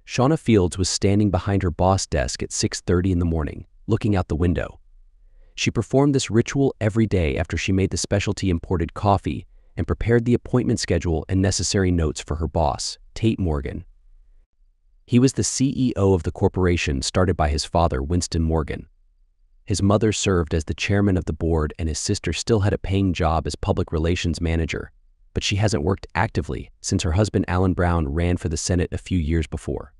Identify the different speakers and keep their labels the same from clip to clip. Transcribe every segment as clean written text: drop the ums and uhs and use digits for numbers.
Speaker 1: Shauna Fields was standing behind her boss desk at 6:30 in the morning, looking out the window. She performed this ritual every day after she made the specialty imported coffee and prepared the appointment schedule and necessary notes for her boss, Tate Morgan. He was the CEO of the corporation started by his father, Winston Morgan. His mother served as the chairman of the board, and his sister still had a paying job as public relations manager, but she hasn't worked actively since her husband Alan Brown ran for the Senate a few years before.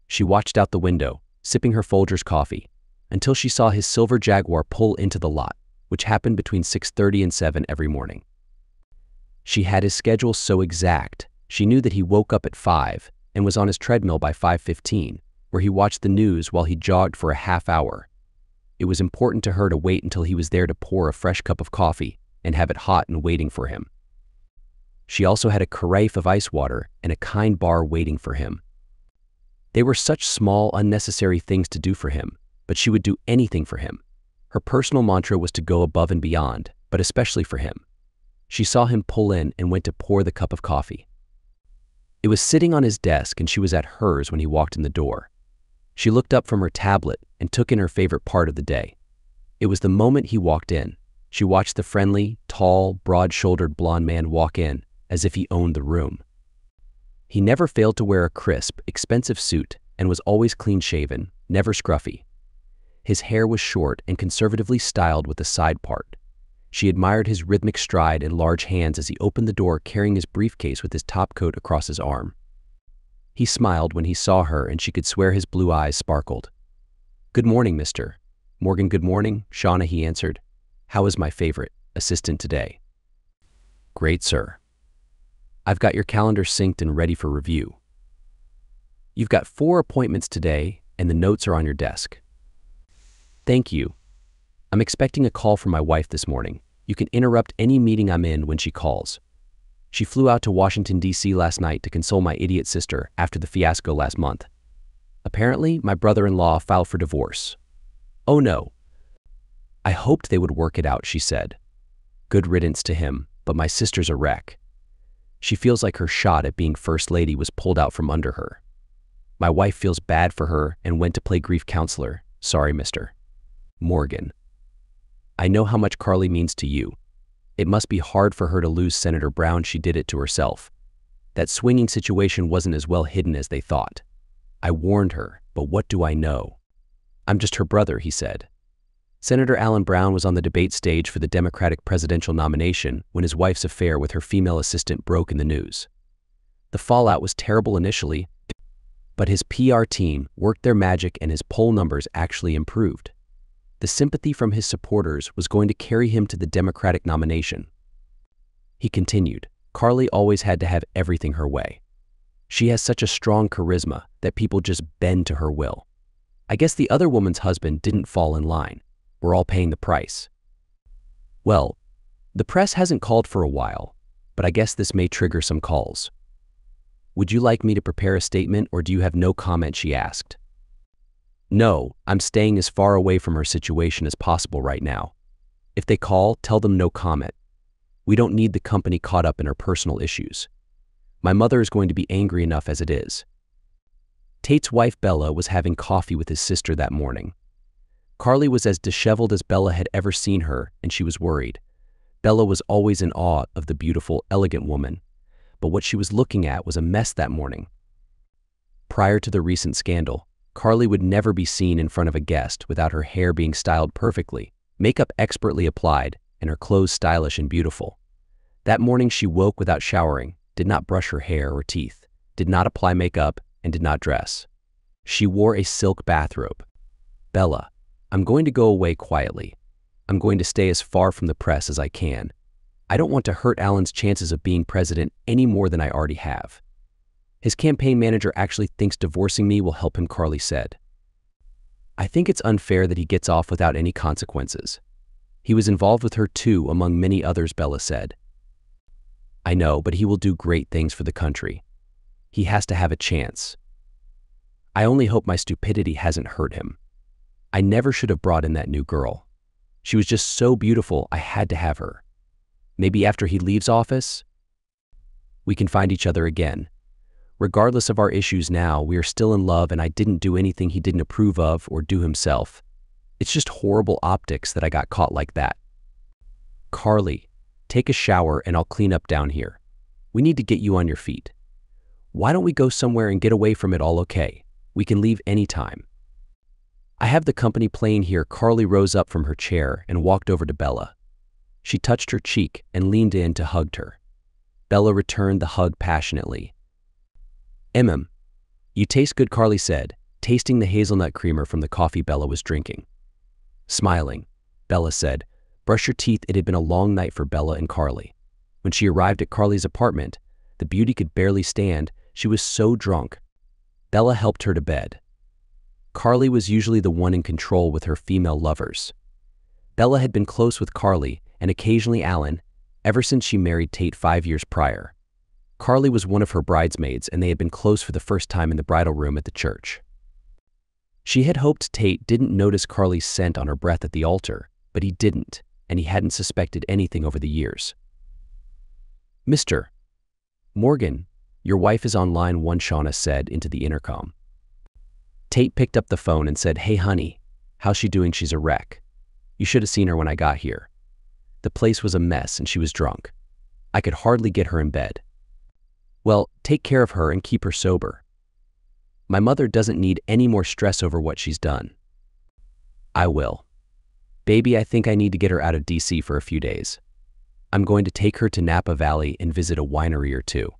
Speaker 1: She watched out the window, sipping her Folgers coffee, until she saw his silver Jaguar pull into the lot, which happened between 6:30 and 7 every morning. She had his schedule so exact, she knew that he woke up at 5 and was on his treadmill by 5:15, where he watched the news while he jogged for a half hour. It was important to her to wait until he was there to pour a fresh cup of coffee and have it hot and waiting for him. She also had a carafe of ice water and a kind bar waiting for him. They were such small, unnecessary things to do for him, but she would do anything for him. Her personal mantra was to go above and beyond, but especially for him. She saw him pull in and went to pour the cup of coffee. It was sitting on his desk and she was at hers when he walked in the door. She looked up from her tablet and took in her favorite part of the day. It was the moment he walked in. She watched the friendly, tall, broad-shouldered blond man walk in as if he owned the room. He never failed to wear a crisp, expensive suit and was always clean-shaven, never scruffy. His hair was short and conservatively styled with a side part. She admired his rhythmic stride and large hands as he opened the door carrying his briefcase with his topcoat across his arm. He smiled when he saw her and she could swear his blue eyes sparkled. "Good morning, Mr. Morgan." "Good morning, Shauna," he answered. "How is my favorite assistant today?" "Great, sir. I've got your calendar synced and ready for review. You've got 4 appointments today and the notes are on your desk." "Thank you. I'm expecting a call from my wife this morning. You can interrupt any meeting I'm in when she calls. She flew out to Washington, D.C. last night to console my idiot sister after the fiasco last month. Apparently, my brother-in-law filed for divorce." "Oh no. I hoped they would work it out," she said. "Good riddance to him, but my sister's a wreck. She feels like her shot at being First Lady was pulled out from under her. My wife feels bad for her and went to play grief counselor. Sorry, Mr. Morgan. I know how much Carly means to you. It must be hard for her to lose Senator Brown. She did it to herself. That swinging situation wasn't as well hidden as they thought. I warned her, but what do I know? I'm just her brother," he said. Senator Alan Brown was on the debate stage for the Democratic presidential nomination when his wife's affair with her female assistant broke in the news. The fallout was terrible initially, but his PR team worked their magic and his poll numbers actually improved. The sympathy from his supporters was going to carry him to the Democratic nomination. He continued, "Carly always had to have everything her way. She has such a strong charisma that people just bend to her will. I guess the other woman's husband didn't fall in line. We're all paying the price." "Well, the press hasn't called for a while, but I guess this may trigger some calls. Would you like me to prepare a statement or do you have no comment?" she asked. "No, I'm staying as far away from her situation as possible right now. If they call, tell them no comment. We don't need the company caught up in her personal issues. My mother is going to be angry enough as it is." Tate's wife Bella was having coffee with his sister that morning. Carly was as disheveled as Bella had ever seen her, and she was worried. Bella was always in awe of the beautiful, elegant woman, but what she was looking at was a mess that morning. Prior to the recent scandal, Carly would never be seen in front of a guest without her hair being styled perfectly, makeup expertly applied, and her clothes stylish and beautiful. That morning she woke without showering, did not brush her hair or teeth, did not apply makeup, and did not dress. She wore a silk bathrobe. "Bella, I'm going to go away quietly. I'm going to stay as far from the press as I can. I don't want to hurt Alan's chances of being president any more than I already have. His campaign manager actually thinks divorcing me will help him," Carly said. "I think it's unfair that he gets off without any consequences. He was involved with her too, among many others," Bella said. "I know, but he will do great things for the country. He has to have a chance. I only hope my stupidity hasn't hurt him. I never should have brought in that new girl. She was just so beautiful, I had to have her. Maybe after he leaves office, we can find each other again. Regardless of our issues now, we are still in love and I didn't do anything he didn't approve of or do himself. It's just horrible optics that I got caught like that. Carly, take a shower and I'll clean up down here. We need to get you on your feet. Why don't we go somewhere and get away from it all, okay? We can leave anytime. I have the company plane here. Carly rose up from her chair and walked over to Bella. She touched her cheek and leaned in to hug her. Bella returned the hug passionately. You taste good, Carly said, tasting the hazelnut creamer from the coffee Bella was drinking. Smiling, Bella said, brush your teeth. It had been a long night for Bella and Carly. When she arrived at Carly's apartment, the beauty could barely stand. She was so drunk. Bella helped her to bed. Carly was usually the one in control with her female lovers. Bella had been close with Carly and occasionally Alan ever since she married Tate 5 years prior. Carly was one of her bridesmaids and they had been close for the first time in the bridal room at the church. She had hoped Tate didn't notice Carly's scent on her breath at the altar, but he didn't, and he hadn't suspected anything over the years. Mr. Morgan, your wife is on line 1, Shauna said into the intercom. Tate picked up the phone and said, hey honey, how's she doing? She's a wreck. You should have seen her when I got here. The place was a mess and she was drunk. I could hardly get her in bed. Well, take care of her and keep her sober. My mother doesn't need any more stress over what she's done. I will. Baby, I think I need to get her out of DC for a few days. I'm going to take her to Napa Valley and visit a winery or two.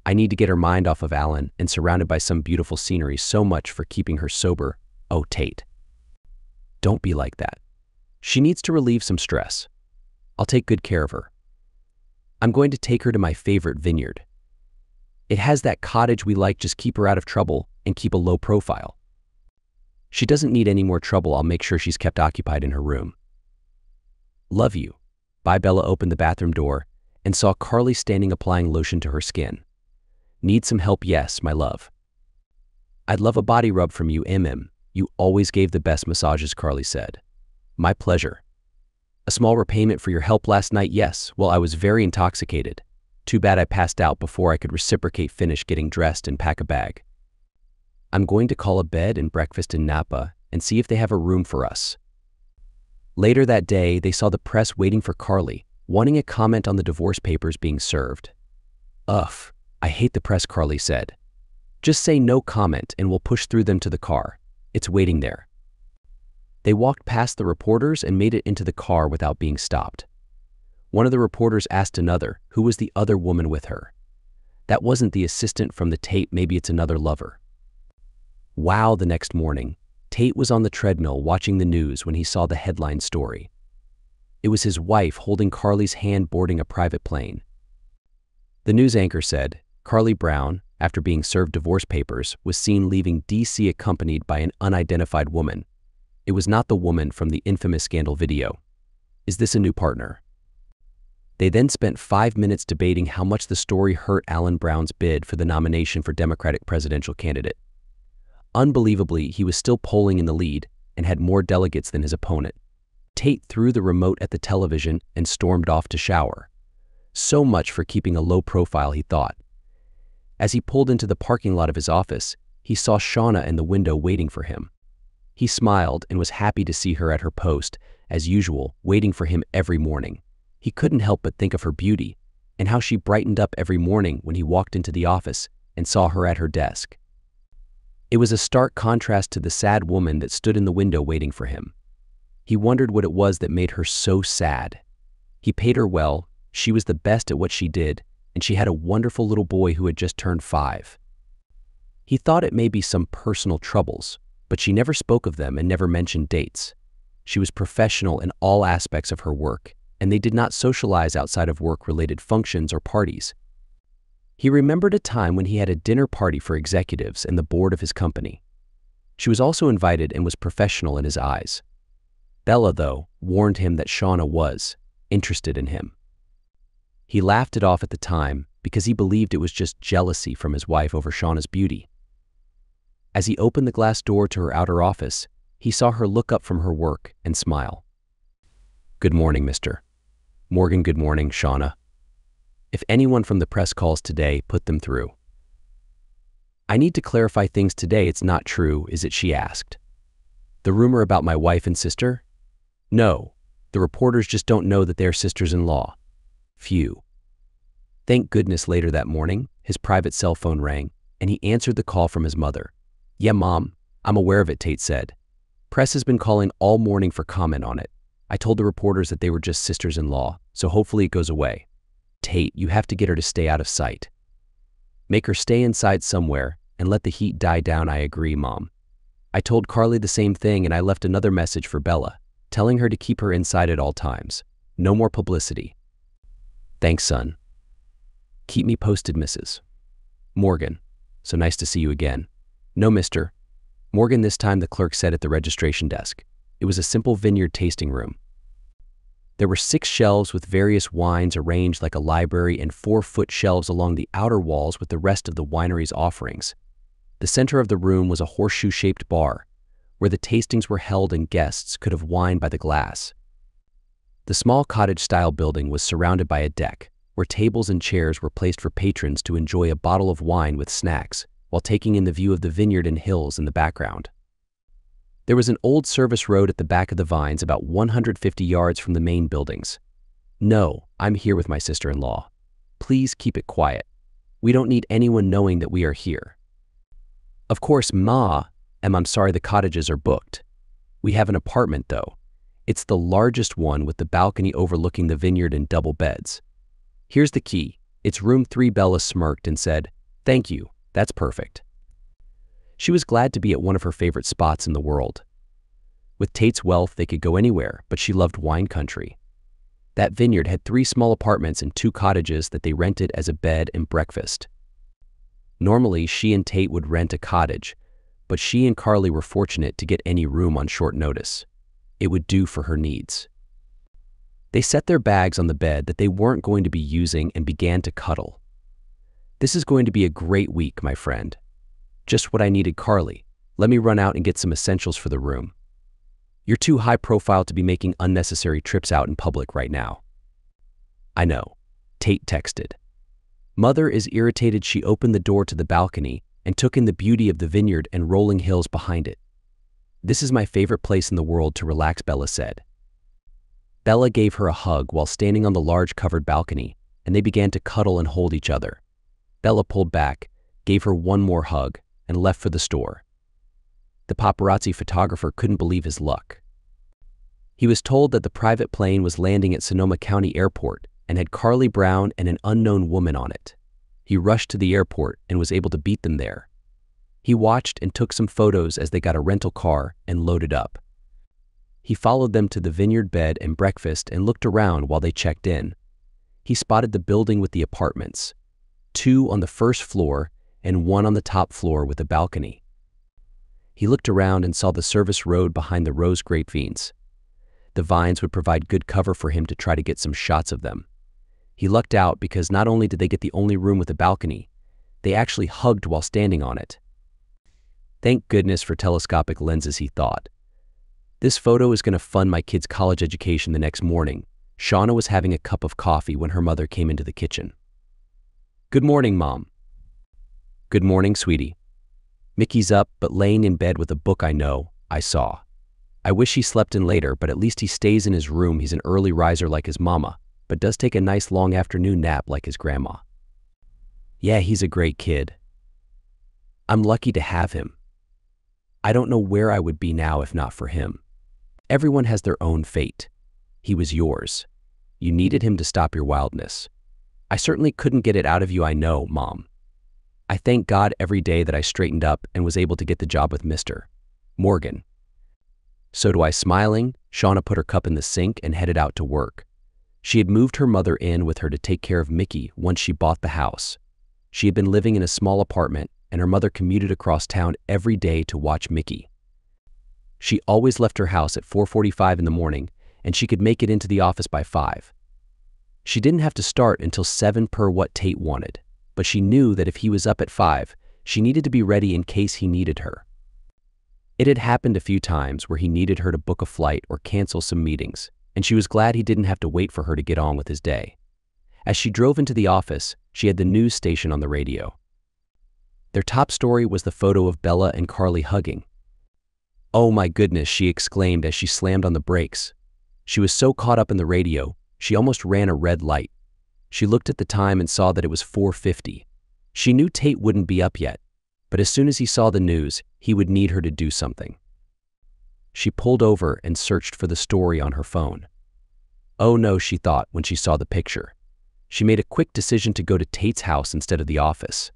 Speaker 1: I need to get her mind off of Alan and surrounded by some beautiful scenery. So much for keeping her sober. Oh, Tate. Don't be like that. She needs to relieve some stress. I'll take good care of her. I'm going to take her to my favorite vineyard. It has that cottage we like. Just keep her out of trouble and keep a low profile. She doesn't need any more trouble. I'll make sure she's kept occupied in her room. Love you. Bye. Bella opened the bathroom door and saw Carly standing applying lotion to her skin. Need some help? Yes, my love. I'd love a body rub from you. You always gave the best massages, Carly said. My pleasure. A small repayment for your help last night? Yes, well, I was very intoxicated. Too bad I passed out before I could reciprocate. Finish getting dressed and pack a bag. I'm going to call a bed and breakfast in Napa and see if they have a room for us. Later that day, they saw the press waiting for Carly, wanting a comment on the divorce papers being served. Ugh, I hate the press, Carly said. Just say no comment and we'll push through them to the car. It's waiting there. They walked past the reporters and made it into the car without being stopped. One of the reporters asked another, who was the other woman with her? That wasn't the assistant from the Tate. Maybe it's another lover. Wow. The next morning, Tate was on the treadmill watching the news when he saw the headline story. It was his wife holding Carly's hand boarding a private plane. The news anchor said, Carly Brown, after being served divorce papers, was seen leaving DC accompanied by an unidentified woman. It was not the woman from the infamous scandal video. Is this a new partner? They then spent 5 minutes debating how much the story hurt Alan Brown's bid for the nomination for Democratic presidential candidate. Unbelievably, he was still polling in the lead and had more delegates than his opponent. Tate threw the remote at the television and stormed off to shower. So much for keeping a low profile, he thought. As he pulled into the parking lot of his office, he saw Shauna in the window waiting for him. He smiled and was happy to see her at her post, as usual, waiting for him every morning. He couldn't help but think of her beauty and how she brightened up every morning when he walked into the office and saw her at her desk. It was a stark contrast to the sad woman that stood in the window waiting for him. He wondered what it was that made her so sad. He paid her well, she was the best at what she did, and she had a wonderful little boy who had just turned 5. He thought it may be some personal troubles, but she never spoke of them and never mentioned dates. She was professional in all aspects of her work, and they did not socialize outside of work-related functions or parties. He remembered a time when he had a dinner party for executives and the board of his company. She was also invited and was professional in his eyes. Bella, though, warned him that Shauna was interested in him. He laughed it off at the time because he believed it was just jealousy from his wife over Shauna's beauty. As he opened the glass door to her outer office, he saw her look up from her work and smile. Good morning, Mr. Morgan. Good morning, Shauna. If anyone from the press calls today, put them through. I need to clarify things today. It's not true, is it? She asked. The rumor about my wife and sister? No, the reporters just don't know that they're sisters-in-law. Phew. Thank goodness. Later that morning, his private cell phone rang, and he answered the call from his mother. Yeah, Mom, I'm aware of it, Tate said. Press has been calling all morning for comment on it. I told the reporters that they were just sisters-in-law, so hopefully it goes away. Tate, you have to get her to stay out of sight. Make her stay inside somewhere and let the heat die down. I agree, Mom. I told Carly the same thing, and I left another message for Bella, telling her to keep her inside at all times. No more publicity. Thanks, son. Keep me posted, Mrs. Morgan. So nice to see you again. No, Mr. Morgan. This time the clerk said at the registration desk. It was a simple vineyard tasting room. There were 6 shelves with various wines arranged like a library and 4-foot shelves along the outer walls with the rest of the winery's offerings. The center of the room was a horseshoe-shaped bar, where the tastings were held and guests could have wine by the glass. The small cottage-style building was surrounded by a deck, where tables and chairs were placed for patrons to enjoy a bottle of wine with snacks, while taking in the view of the vineyard and hills in the background. There was an old service road at the back of the vines about 150 yards from the main buildings. No, I'm here with my sister-in-law. Please keep it quiet. We don't need anyone knowing that we are here. Of course, Ma, I'm sorry, the cottages are booked. We have an apartment, though. It's the largest one with the balcony overlooking the vineyard and double beds. Here's the key. It's room 3. Bella smirked and said, "Thank you, that's perfect." She was glad to be at one of her favorite spots in the world. With Tate's wealth, they could go anywhere, but she loved wine country. That vineyard had 3 small apartments and 2 cottages that they rented as a bed and breakfast. Normally, she and Tate would rent a cottage, but she and Carly were fortunate to get any room on short notice. It would do for her needs. They set their bags on the bed that they weren't going to be using and began to cuddle. This is going to be a great week, my friend. Just what I needed, Carly. Let me run out and get some essentials for the room. You're too high profile to be making unnecessary trips out in public right now. I know, Tate texted. Mother is irritated. She opened the door to the balcony and took in the beauty of the vineyard and rolling hills behind it. This is my favorite place in the world to relax, Bella said. Bella gave her a hug while standing on the large covered balcony, and they began to cuddle and hold each other. Bella pulled back, gave her one more hug, and left for the store. The paparazzi photographer couldn't believe his luck. He was told that the private plane was landing at Sonoma County Airport and had Carly Brown and an unknown woman on it. He rushed to the airport and was able to beat them there. He watched and took some photos as they got a rental car and loaded up. He followed them to the vineyard bed and breakfast and looked around while they checked in. He spotted the building with the apartments, 2 on the first floor and 1 on the top floor with a balcony. He looked around and saw the service road behind the rose grapevines. The vines would provide good cover for him to try to get some shots of them. He lucked out because not only did they get the only room with a balcony, they actually hugged while standing on it. Thank goodness for telescopic lenses, he thought. This photo is going to fund my kid's college education. The next morning, Shauna was having a cup of coffee when her mother came into the kitchen. Good morning, Mom. Good morning, sweetie. Mickey's up, but laying in bed with a book. I saw. I wish he slept in later, but at least he stays in his room. He's an early riser like his mama, but does take a nice long afternoon nap like his grandma. Yeah, he's a great kid. I'm lucky to have him. I don't know where I would be now if not for him. Everyone has their own fate. He was yours. You needed him to stop your wildness. I certainly couldn't get it out of you, I know, Mom. I thank God every day that I straightened up and was able to get the job with Mr. Morgan. So do I. Smiling, Shauna put her cup in the sink and headed out to work. She had moved her mother in with her to take care of Mickey once she bought the house. She had been living in a small apartment, and her mother commuted across town every day to watch Mickey. She always left her house at 4:45 in the morning, and she could make it into the office by 5. She didn't have to start until 7 per what Tate wanted, but she knew that if he was up at 5, she needed to be ready in case he needed her. It had happened a few times where he needed her to book a flight or cancel some meetings, and she was glad he didn't have to wait for her to get on with his day. As she drove into the office, she had the news station on the radio. Their top story was the photo of Bella and Carly hugging. "Oh my goodness," she exclaimed as she slammed on the brakes. She was so caught up in the radio, she almost ran a red light. She looked at the time and saw that it was 4:50. She knew Tate wouldn't be up yet, but as soon as he saw the news, he would need her to do something. She pulled over and searched for the story on her phone. Oh no, she thought when she saw the picture. She made a quick decision to go to Tate's house instead of the office.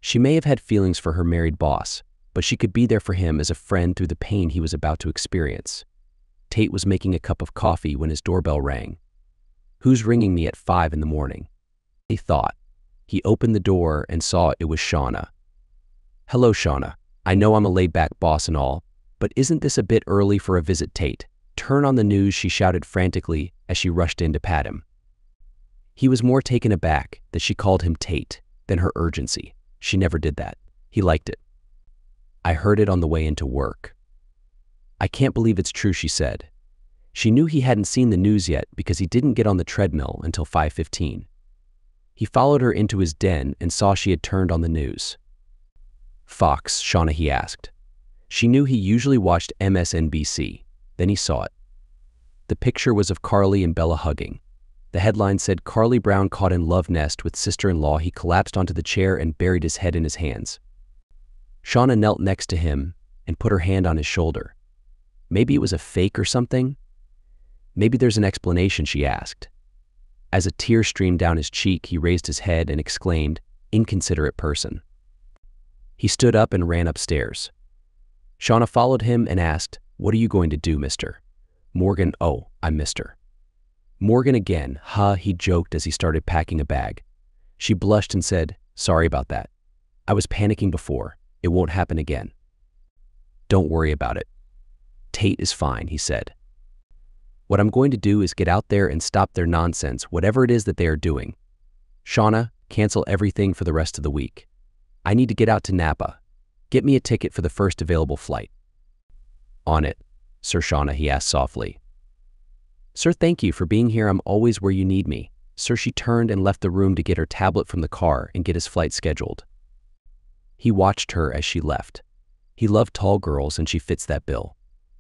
Speaker 1: She may have had feelings for her married boss, but she could be there for him as a friend through the pain he was about to experience. Tate was making a cup of coffee when his doorbell rang. "Who's ringing me at 5 in the morning?" he thought. He opened the door and saw it was Shauna. "Hello, Shauna. I know I'm a laid-back boss and all, but isn't this a bit early for a visit, Tate? Turn on the news," she shouted frantically as she rushed in to pat him. He was more taken aback that she called him Tate than her urgency. She never did that. He liked it. "I heard it on the way into work." "I can't believe it's true," she said. She knew he hadn't seen the news yet because he didn't get on the treadmill until 5:15. He followed her into his den and saw she had turned on the news. "Fox, Shauna?" he asked. She knew he usually watched MSNBC. Then he saw it. The picture was of Carly and Bella hugging. The headline said, "Carly Brown caught in love nest with sister-in-law." He collapsed onto the chair and buried his head in his hands. Shauna knelt next to him and put her hand on his shoulder. "Maybe it was a fake or something? Maybe there's an explanation," she asked. As a tear streamed down his cheek, he raised his head and exclaimed, "Inconsiderate person." He stood up and ran upstairs. Shauna followed him and asked, "What are you going to do, Mr. Morgan?" "Oh, I'm Mr. Morgan again, huh?" he joked as he started packing a bag. She blushed and said, "Sorry about that. I was panicking before. It won't happen again." "Don't worry about it. Tate is fine," he said. "What I'm going to do is get out there and stop their nonsense, whatever it is that they are doing. Shauna, cancel everything for the rest of the week. I need to get out to Napa. Get me a ticket for the first available flight." "On it, Sir Shauna?" he asked softly. "Sir, thank you for being here. I'm always where you need me." Sir, she turned and left the room to get her tablet from the car and get his flight scheduled. He watched her as she left. He loved tall girls and she fits that bill.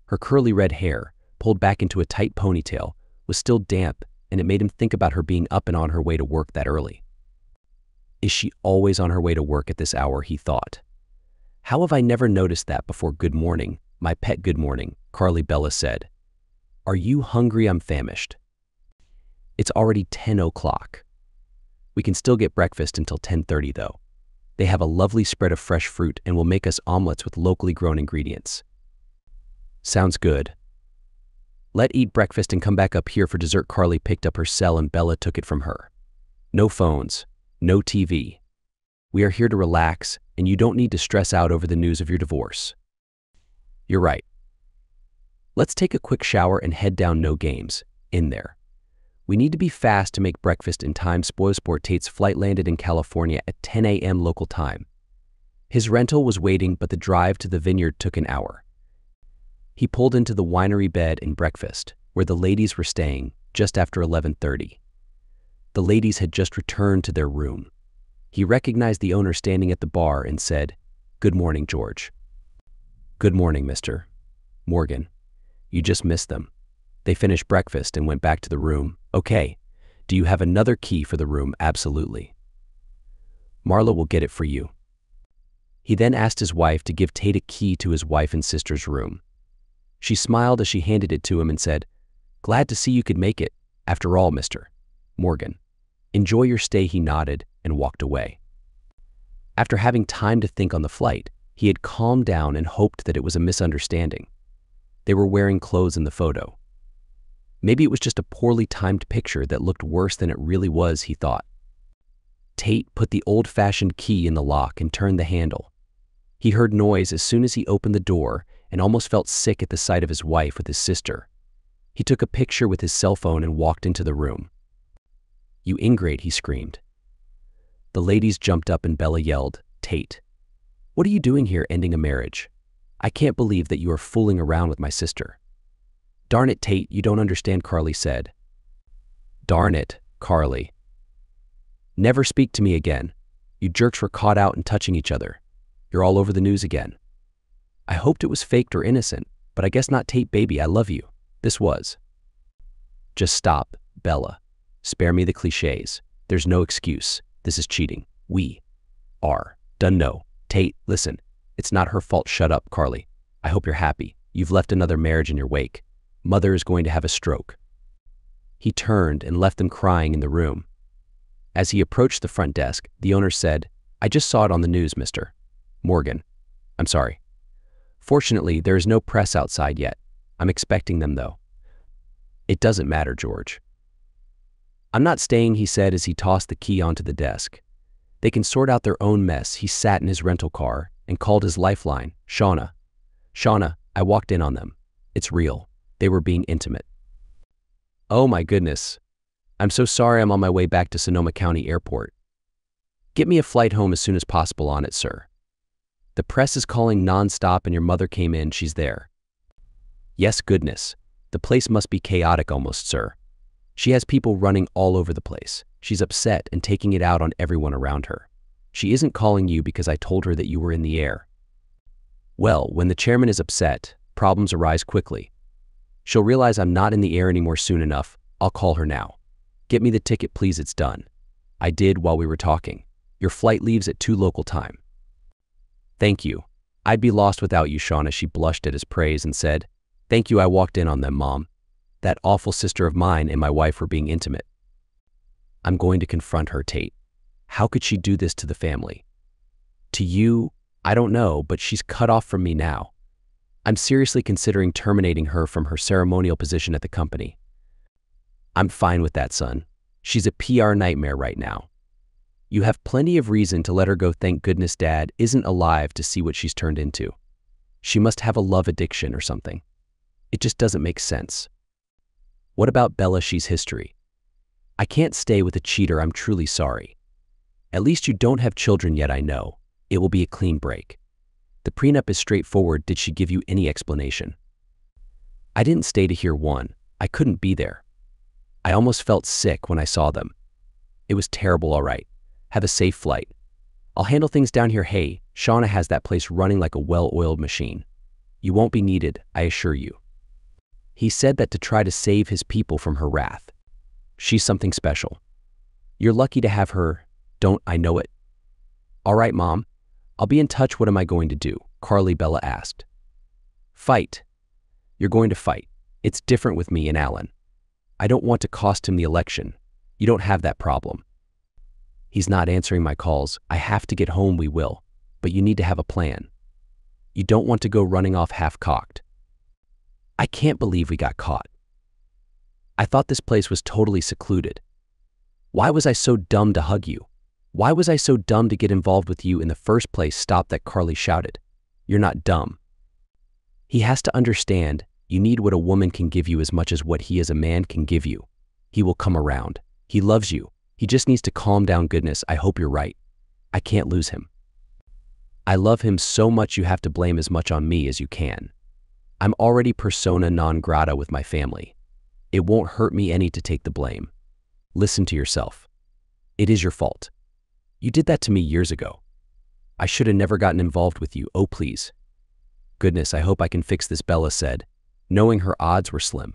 Speaker 1: Her curly red hair, pulled back into a tight ponytail, was still damp, and it made him think about her being up and on her way to work that early. Is she always on her way to work at this hour, he thought. How have I never noticed that before? "Good morning, my pet." "Good morning," Carly Bella said. "Are you hungry? I'm famished." "It's already 10 o'clock. We can still get breakfast until 10:30 though. They have a lovely spread of fresh fruit and will make us omelets with locally grown ingredients." "Sounds good. Let's eat breakfast and come back up here for dessert." Carly picked up her cell and Bella took it from her. "No phones, no TV. We are here to relax, and you don't need to stress out over the news of your divorce." "You're right. Let's take a quick shower and head down. No games in there. We need to be fast to make breakfast in time." Spoilsport Tate's flight landed in California at 10 a.m. local time. His rental was waiting, but the drive to the vineyard took an hour. He pulled into the winery bed and breakfast, where the ladies were staying, just after 11:30. The ladies had just returned to their room. He recognized the owner standing at the bar and said, "Good morning, George." "Good morning, Mr. Morgan. You just missed them." They finished breakfast and went back to the room. "Okay, do you have another key for the room?" "Absolutely. Marla will get it for you." He then asked his wife to give Tate a key to his wife and sister's room. She smiled as she handed it to him and said, "Glad to see you could make it. After all, Mr. Morgan. Enjoy your stay." He nodded and walked away. After having time to think on the flight, he had calmed down and hoped that it was a misunderstanding. They were wearing clothes in the photo. Maybe it was just a poorly timed picture that looked worse than it really was, he thought. Tate put the old-fashioned key in the lock and turned the handle. He heard noise as soon as he opened the door and almost felt sick at the sight of his wife with his sister. He took a picture with his cell phone and walked into the room. "You ingrate," he screamed. The ladies jumped up and Bella yelled, "Tate, what are you doing here, ending a marriage? I can't believe that you are fooling around with my sister." "Darn it, Tate, you don't understand," Carly said. "Darn it, Carly. Never speak to me again. You jerks were caught out and touching each other. You're all over the news again. I hoped it was faked or innocent, but I guess not. Tate, baby, I love you. This was. Just stop, Bella. Spare me the cliches. There's no excuse. This is cheating. We are done. No. Tate, listen. It's not her fault. Shut up, Carly. I hope you're happy. You've left another marriage in your wake. Mother is going to have a stroke. He turned and left them crying in the room. As he approached the front desk, the owner said, I just saw it on the news, Mr. Morgan. I'm sorry. Fortunately, there is no press outside yet. I'm expecting them, though. It doesn't matter, George. I'm not staying, he said as he tossed the key onto the desk. They can sort out their own mess. He sat in his rental car and called his lifeline, Shauna. Shauna, I walked in on them. It's real. They were being intimate. Oh my goodness. I'm so sorry. I'm on my way back to Sonoma County Airport. Get me a flight home as soon as possible. On it, sir. The press is calling non-stop and your mother came in. She's there. Yes, goodness. The place must be chaotic almost, sir. She has people running all over the place. She's upset and taking it out on everyone around her. She isn't calling you because I told her that you were in the air. Well, when the chairman is upset, problems arise quickly. She'll realize I'm not in the air anymore soon enough. I'll call her now. Get me the ticket, please. It's done. I did while we were talking. Your flight leaves at 2 local time. Thank you. I'd be lost without you, Shauna. She blushed at his praise and said, Thank you. I walked in on them, Mom. That awful sister of mine and my wife were being intimate. I'm going to confront her, Tate. How could she do this to the family? To you, I don't know, but she's cut off from me now. I'm seriously considering terminating her from her ceremonial position at the company. I'm fine with that, son. She's a PR nightmare right now. You have plenty of reason to let her go. Thank goodness Dad isn't alive to see what she's turned into. She must have a love addiction or something. It just doesn't make sense. What about Bella? She's history. I can't stay with a cheater. I'm truly sorry. At least you don't have children yet, I know. It will be a clean break. The prenup is straightforward. Did she give you any explanation? I didn't stay to hear one. I couldn't be there. I almost felt sick when I saw them. It was terrible. All right. Have a safe flight. I'll handle things down here. Hey, Shauna has that place running like a well-oiled machine. You won't be needed, I assure you. He said that to try to save his people from her wrath. She's something special. You're lucky to have her, don't I know it? All right, Mom. I'll be in touch. What am I going to do? Carly, Bella asked. Fight. You're going to fight. It's different with me and Alan. I don't want to cost him the election. You don't have that problem. He's not answering my calls. I have to get home. We will. But you need to have a plan. You don't want to go running off half-cocked. I can't believe we got caught. I thought this place was totally secluded. Why was I so dumb to hug you? Why was I so dumb to get involved with you in the first place? Stop that, Carly shouted. You're not dumb. He has to understand you need what a woman can give you as much as what he as a man can give you. He will come around. He loves you. He just needs to calm down. Goodness, I hope you're right. I can't lose him. I love him so much. You have to blame as much on me as you can. I'm already persona non grata with my family. It won't hurt me any to take the blame. Listen to yourself. It is your fault. You did that to me years ago. I should have never gotten involved with you. Oh, please. Goodness, I hope I can fix this, Bella said, knowing her odds were slim.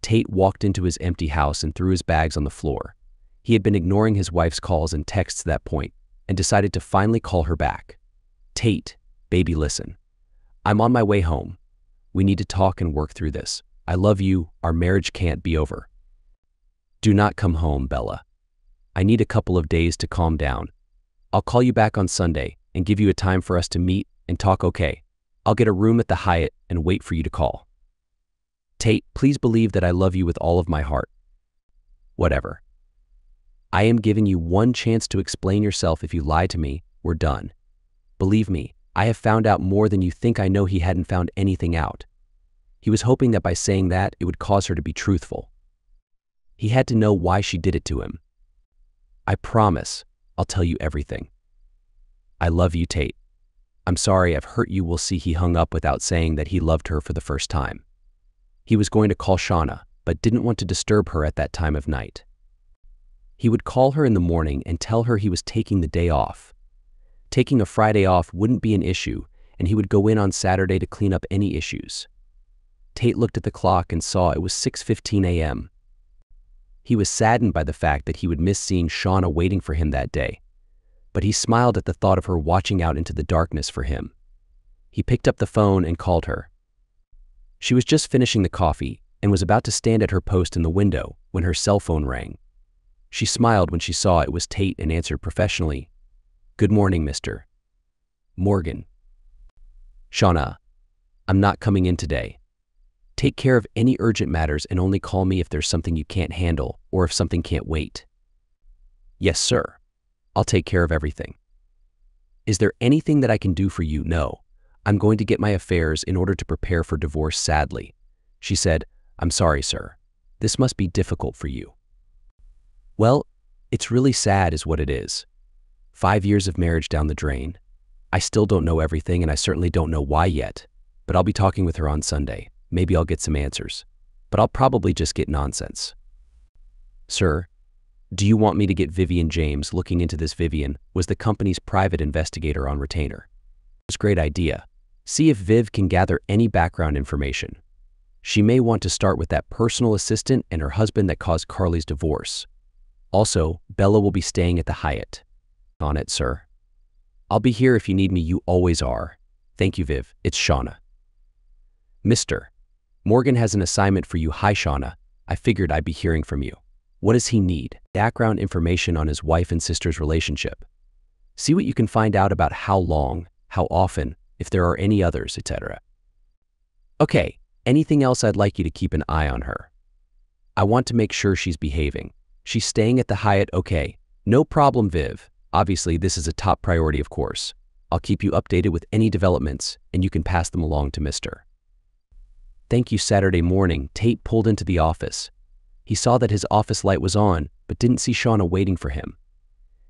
Speaker 1: Tate walked into his empty house and threw his bags on the floor. He had been ignoring his wife's calls and texts to that point and decided to finally call her back. Tate, baby, listen. I'm on my way home. We need to talk and work through this. I love you. Our marriage can't be over. Do not come home, Bella. I need a couple of days to calm down. I'll call you back on Sunday and give you a time for us to meet and talk. Okay. I'll get a room at the Hyatt and wait for you to call. Tate, please believe that I love you with all of my heart. Whatever. I am giving you one chance to explain yourself. If you lie to me, we're done. Believe me, I have found out more than you think. I know he hadn't found anything out. He was hoping that by saying that, it would cause her to be truthful. He had to know why she did it to him. I promise, I'll tell you everything. I love you, Tate. I'm sorry I've hurt you. We'll see. He hung up without saying that he loved her for the first time. He was going to call Shauna, but didn't want to disturb her at that time of night. He would call her in the morning and tell her he was taking the day off. Taking a Friday off wouldn't be an issue, and he would go in on Saturday to clean up any issues. Tate looked at the clock and saw it was 6:15 a.m. He was saddened by the fact that he would miss seeing Shauna waiting for him that day, but he smiled at the thought of her watching out into the darkness for him. He picked up the phone and called her. She was just finishing the coffee and was about to stand at her post in the window when her cell phone rang. She smiled when she saw it was Tate and answered professionally, "Good morning, Mr. Morgan." "Shauna, I'm not coming in today. Take care of any urgent matters and only call me if there's something you can't handle or if something can't wait." "Yes, sir. I'll take care of everything." "Is there anything that I can do for you?" "No. I'm going to get my affairs in order to prepare for divorce, sadly." She said, "I'm sorry, sir. This must be difficult for you." "Well, it's really sad is what it is. 5 years of marriage down the drain. I still don't know everything and I certainly don't know why yet, but I'll be talking with her on Sunday. Maybe I'll get some answers, but I'll probably just get nonsense." "Sir, do you want me to get Vivian James looking into this?" Vivian was the company's private investigator on retainer. "It's a great idea. See if Viv can gather any background information. She may want to start with that personal assistant and her husband that caused Carly's divorce. Also, Bella will be staying at the Hyatt." "On it, sir. I'll be here if you need me. You always are. Thank you, Viv. It's Shauna." "Mr. Morgan has an assignment for you." "Hi, Shauna. I figured I'd be hearing from you. What does he need?" "Background information on his wife and sister's relationship. See what you can find out about how long, how often, if there are any others, etc." "Okay, anything else? I'd like you to keep an eye on her. I want to make sure she's behaving. She's staying at the Hyatt." "Okay, no problem, Viv. Obviously, this is a top priority, of course. I'll keep you updated with any developments, and you can pass them along to Mr. Thank you." Saturday morning, Tate pulled into the office. He saw that his office light was on, but didn't see Shauna waiting for him.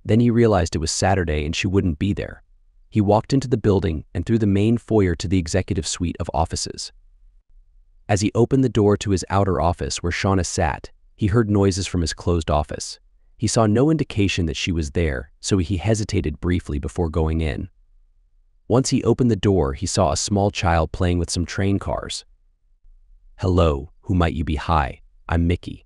Speaker 1: Then he realized it was Saturday and she wouldn't be there. He walked into the building and through the main foyer to the executive suite of offices. As he opened the door to his outer office where Shauna sat, he heard noises from his closed office. He saw no indication that she was there, so he hesitated briefly before going in. Once he opened the door, he saw a small child playing with some train cars. "Hello, who might you be?" "Hi, I'm Mickey.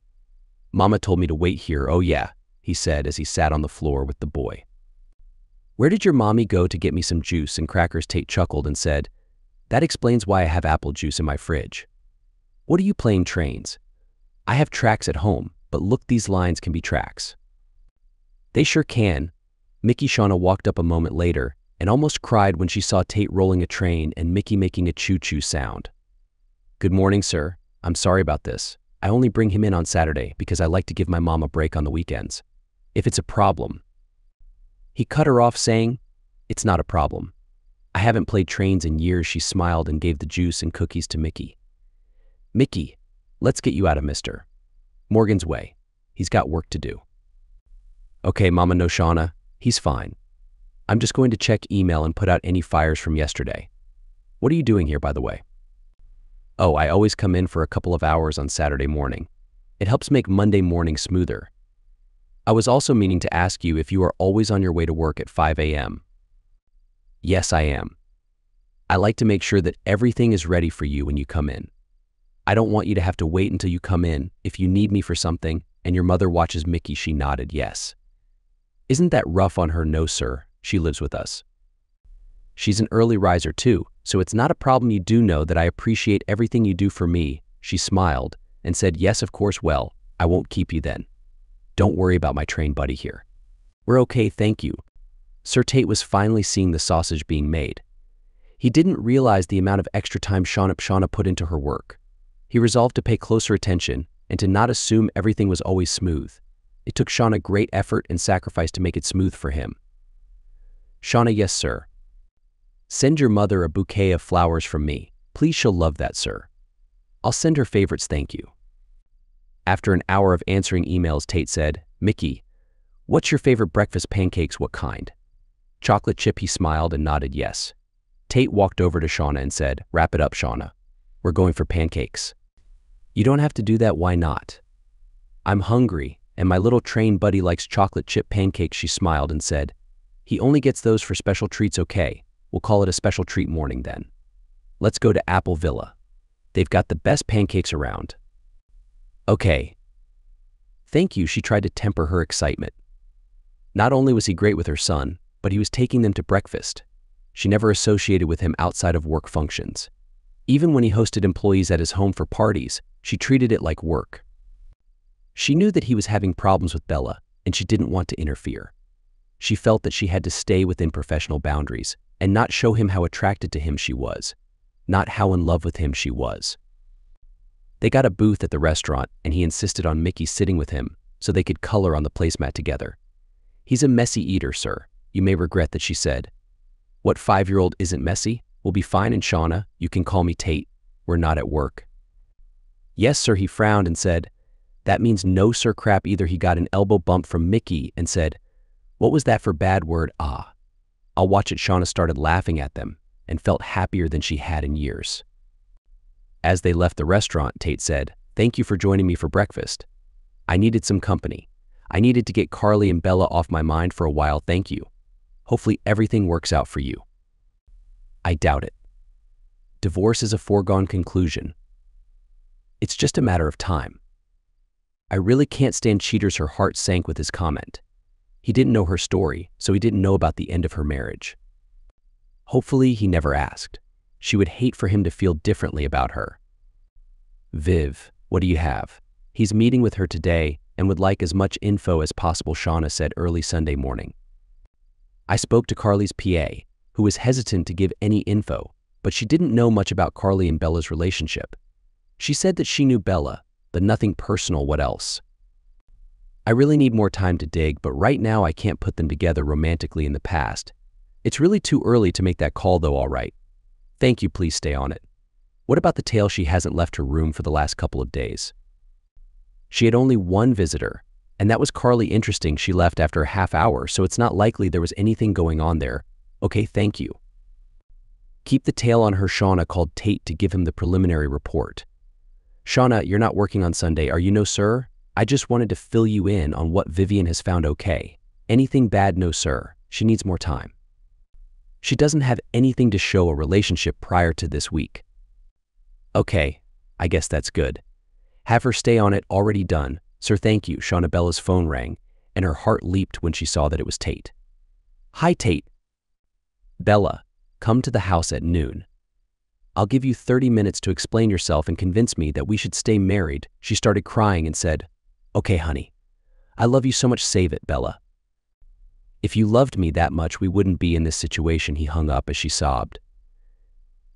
Speaker 1: Mama told me to wait here." "Oh yeah," he said as he sat on the floor with the boy. "Where did your mommy go to get me some juice and crackers?" Tate chuckled and said, "That explains why I have apple juice in my fridge." "What are you playing trains?" "I have tracks at home, but look, these lines can be tracks." "They sure can." Mickey. Shauna walked up a moment later and almost cried when she saw Tate rolling a train and Mickey making a choo-choo sound. "Good morning, sir. I'm sorry about this. I only bring him in on Saturday because I like to give my mom a break on the weekends. If it's a problem." He cut her off saying, "It's not a problem. I haven't played trains in years." She smiled and gave the juice and cookies to Mickey. "Mickey, let's get you out of Mr. Morgan's way. He's got work to do." "Okay, Mama." "No, Shauna. He's fine. I'm just going to check email and put out any fires from yesterday." "What are you doing here, by the way?" "Oh, I always come in for a couple of hours on Saturday morning. It helps make Monday morning smoother. I was also meaning to ask you if you are always on your way to work at 5 a.m. "Yes, I am. I like to make sure that everything is ready for you when you come in. I don't want you to have to wait until you come in if you need me for something and your mother watches." Mickey. She nodded yes. "Isn't that rough on her?" "No, sir. She lives with us. She's an early riser too, so it's not a problem. You do know that I appreciate everything you do for me." She smiled and said, "Yes, of course. Well, I won't keep you then. Don't worry about my train buddy here. We're okay, thank you." Sir Tate was finally seeing the sausage being made. He didn't realize the amount of extra time Shauna put into her work. He resolved to pay closer attention and to not assume everything was always smooth. It took Shauna great effort and sacrifice to make it smooth for him. "Shauna." "Yes, sir. Send your mother a bouquet of flowers from me. Please, she'll love that, sir. I'll send her favorites, thank you." After an hour of answering emails, Tate said, "Mickey, what's your favorite breakfast?" "Pancakes." "What kind?" "Chocolate chip." He smiled and nodded yes. Tate walked over to Shauna and said, "Wrap it up, Shauna. We're going for pancakes." "You don't have to do that." "Why not?" "I'm hungry, And my little train buddy likes chocolate chip pancakes, she smiled and said. He only gets those for special treats, okay? We'll call it a special treat morning then. Let's go to Apple Villa. They've got the best pancakes around. Okay. Thank you, she tried to temper her excitement. Not only was he great with her son, but he was taking them to breakfast. She never associated with him outside of work functions. Even when he hosted employees at his home for parties, she treated it like work. She knew that he was having problems with Bella, and she didn't want to interfere. She felt that she had to stay within professional boundaries and not show him how attracted to him she was, not how in love with him she was. They got a booth at the restaurant, and he insisted on Mickey sitting with him so they could color on the placemat together. He's a messy eater, sir. You may regret that, she said. What 5-year-old isn't messy? We'll be fine, and Shauna, you can call me Tate. We're not at work. Yes, sir, he frowned and said. That means no sir crap either. He got an elbow bump from Mickey and said, what was that for bad word? Ah. I'll watch it. Shauna started laughing at them and felt happier than she had in years. As they left the restaurant, Tate said, thank you for joining me for breakfast. I needed some company. I needed to get Carly and Bella off my mind for a while. Thank you. Hopefully everything works out for you. I doubt it. Divorce is a foregone conclusion. It's just a matter of time. I really can't stand cheaters. Her heart sank with his comment. He didn't know her story, so he didn't know about the end of her marriage. Hopefully he never asked. She would hate for him to feel differently about her. Viv, what do you have? He's meeting with her today and would like as much info as possible, Shauna said early Sunday morning. I spoke to Carly's PA, who was hesitant to give any info, but she didn't know much about Carly and Bella's relationship. She said that she knew Bella, but nothing personal. What else? I really need more time to dig, but right now I can't put them together romantically in the past. It's really too early to make that call though. All right. Thank you, please stay on it. What about the tale? She hasn't left her room for the last couple of days. She had only one visitor, and that was Carly. Interesting, she left after a half hour, so it's not likely there was anything going on there. Okay, thank you. Keep the tale on her. Shauna called Tate to give him the preliminary report. Shauna, you're not working on Sunday, are you? No, sir. I just wanted to fill you in on what Vivian has found. Okay. Anything bad? No, sir. She needs more time. She doesn't have anything to show a relationship prior to this week. Okay, I guess that's good. Have her stay on it. Already done. Sir, thank you. Shauna. Bella's phone rang, and her heart leaped when she saw that it was Tate. Hi, Tate. Bella, come to the house at noon. I'll give you 30 minutes to explain yourself and convince me that we should stay married. She started crying and said, okay, honey. I love you so much. Save it, Bella. If you loved me that much, we wouldn't be in this situation. He hung up as she sobbed.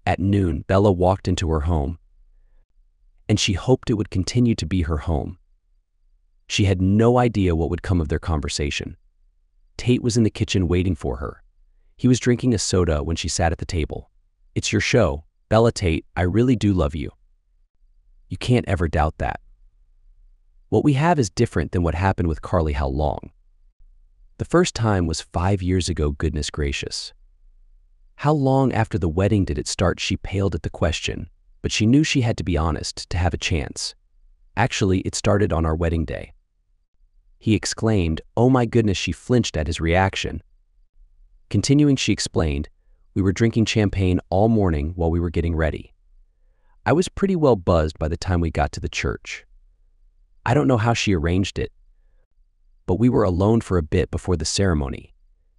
Speaker 1: At noon, Bella walked into her home, and she hoped it would continue to be her home. She had no idea what would come of their conversation. Tate was in the kitchen waiting for her. He was drinking a soda when she sat at the table. It's your show, Bella. Tate, I really do love you. You can't ever doubt that. What we have is different than what happened with Carly. How long? The first time was 5 years ago. Goodness gracious. How long after the wedding did it start? She paled at the question, but she knew she had to be honest to have a chance. Actually, it started on our wedding day. He exclaimed, oh my goodness. She flinched at his reaction. Continuing, she explained, we were drinking champagne all morning while we were getting ready. I was pretty well buzzed by the time we got to the church. I don't know how she arranged it, but we were alone for a bit before the ceremony.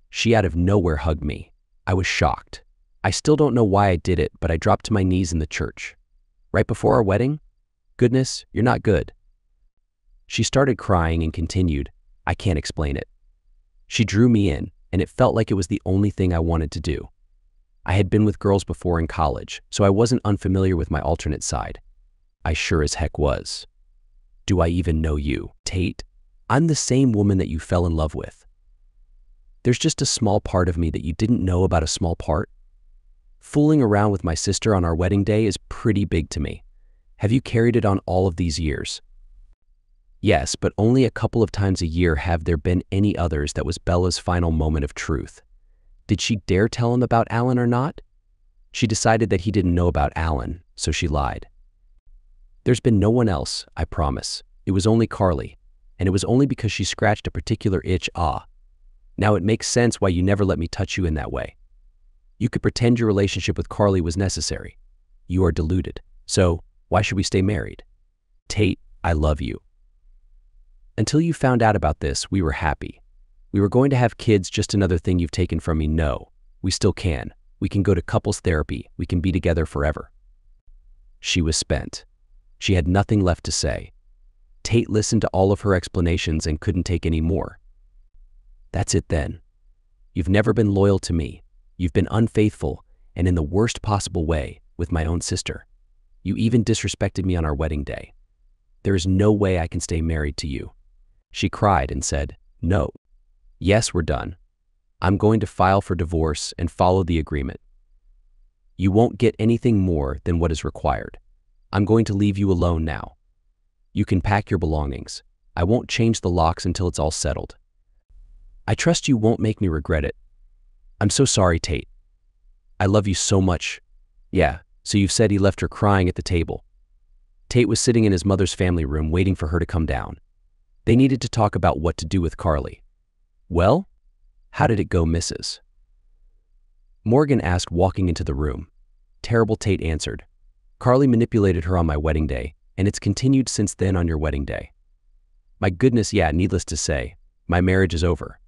Speaker 1: She out of nowhere hugged me. I was shocked. I still don't know why I did it, but I dropped to my knees in the church. Right before our wedding? Goodness, you're not good. She started crying and continued, I can't explain it. She drew me in, and it felt like it was the only thing I wanted to do. I had been with girls before in college, so I wasn't unfamiliar with my alternate side. I sure as heck was. Do I even know you, Tate? I'm the same woman that you fell in love with. There's just a small part of me that you didn't know about. A small part? Fooling around with my sister on our wedding day is pretty big to me. Have you carried it on all of these years? Yes, but only a couple of times a year have there been any others. That was Bella's final moment of truth. Did she dare tell him about Alan or not? She decided that he didn't know about Alan, so she lied. There's been no one else, I promise. It was only Carly, and it was only because she scratched a particular itch. Ah, now it makes sense why you never let me touch you in that way. You could pretend your relationship with Carly was necessary. You are deluded. So, why should we stay married? Tate, I love you. Until you found out about this, we were happy. We were going to have kids, just another thing you've taken from me. No, we still can. We can go to couples therapy. We can be together forever. She was spent. She had nothing left to say. Tate listened to all of her explanations and couldn't take any more. That's it then. You've never been loyal to me. You've been unfaithful, and in the worst possible way, with my own sister. You even disrespected me on our wedding day. There is no way I can stay married to you. She cried and said, no. Yes, we're done. I'm going to file for divorce and follow the agreement. You won't get anything more than what is required. I'm going to leave you alone now. You can pack your belongings. I won't change the locks until it's all settled. I trust you won't make me regret it. I'm so sorry, Tate. I love you so much. Yeah, so you've said he left her crying at the table. Tate was sitting in his mother's family room waiting for her to come down. They needed to talk about what to do with Carly. Well, how did it go, Mrs.? Morgan asked, walking into the room. Terrible, Tate answered. Carly manipulated her on my wedding day, and it's continued since then on your wedding day. My goodness, yeah, needless to say, my marriage is over.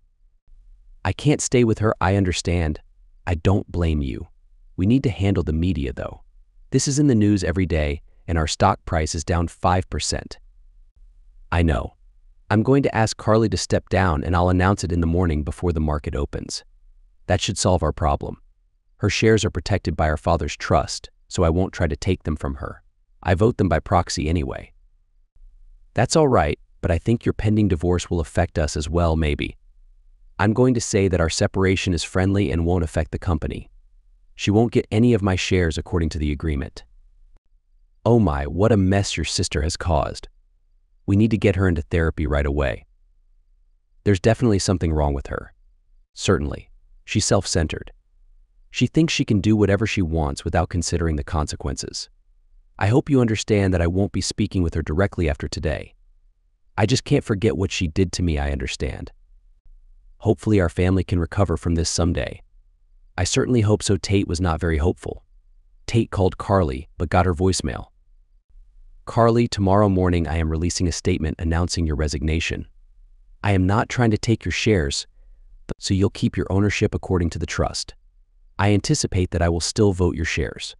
Speaker 1: I can't stay with her, I understand. I don't blame you. We need to handle the media, though. This is in the news every day, and our stock price is down 5%. I know. I'm going to ask Carly to step down, and I'll announce it in the morning before the market opens. That should solve our problem. Her shares are protected by our father's trust, so I won't try to take them from her. I vote them by proxy anyway. That's all right, but I think your pending divorce will affect us as well, maybe. I'm going to say that our separation is friendly and won't affect the company. She won't get any of my shares according to the agreement. Oh my, what a mess your sister has caused. We need to get her into therapy right away. There's definitely something wrong with her. Certainly. She's self-centered. She thinks she can do whatever she wants without considering the consequences. I hope you understand that I won't be speaking with her directly after today. I just can't forget what she did to me, I understand. Hopefully our family can recover from this someday. I certainly hope so. Tate was not very hopeful. Tate called Carly, but got her voicemail. Carly, tomorrow morning I am releasing a statement announcing your resignation. I am not trying to take your shares, so you'll keep your ownership according to the trust. I anticipate that I will still vote your shares.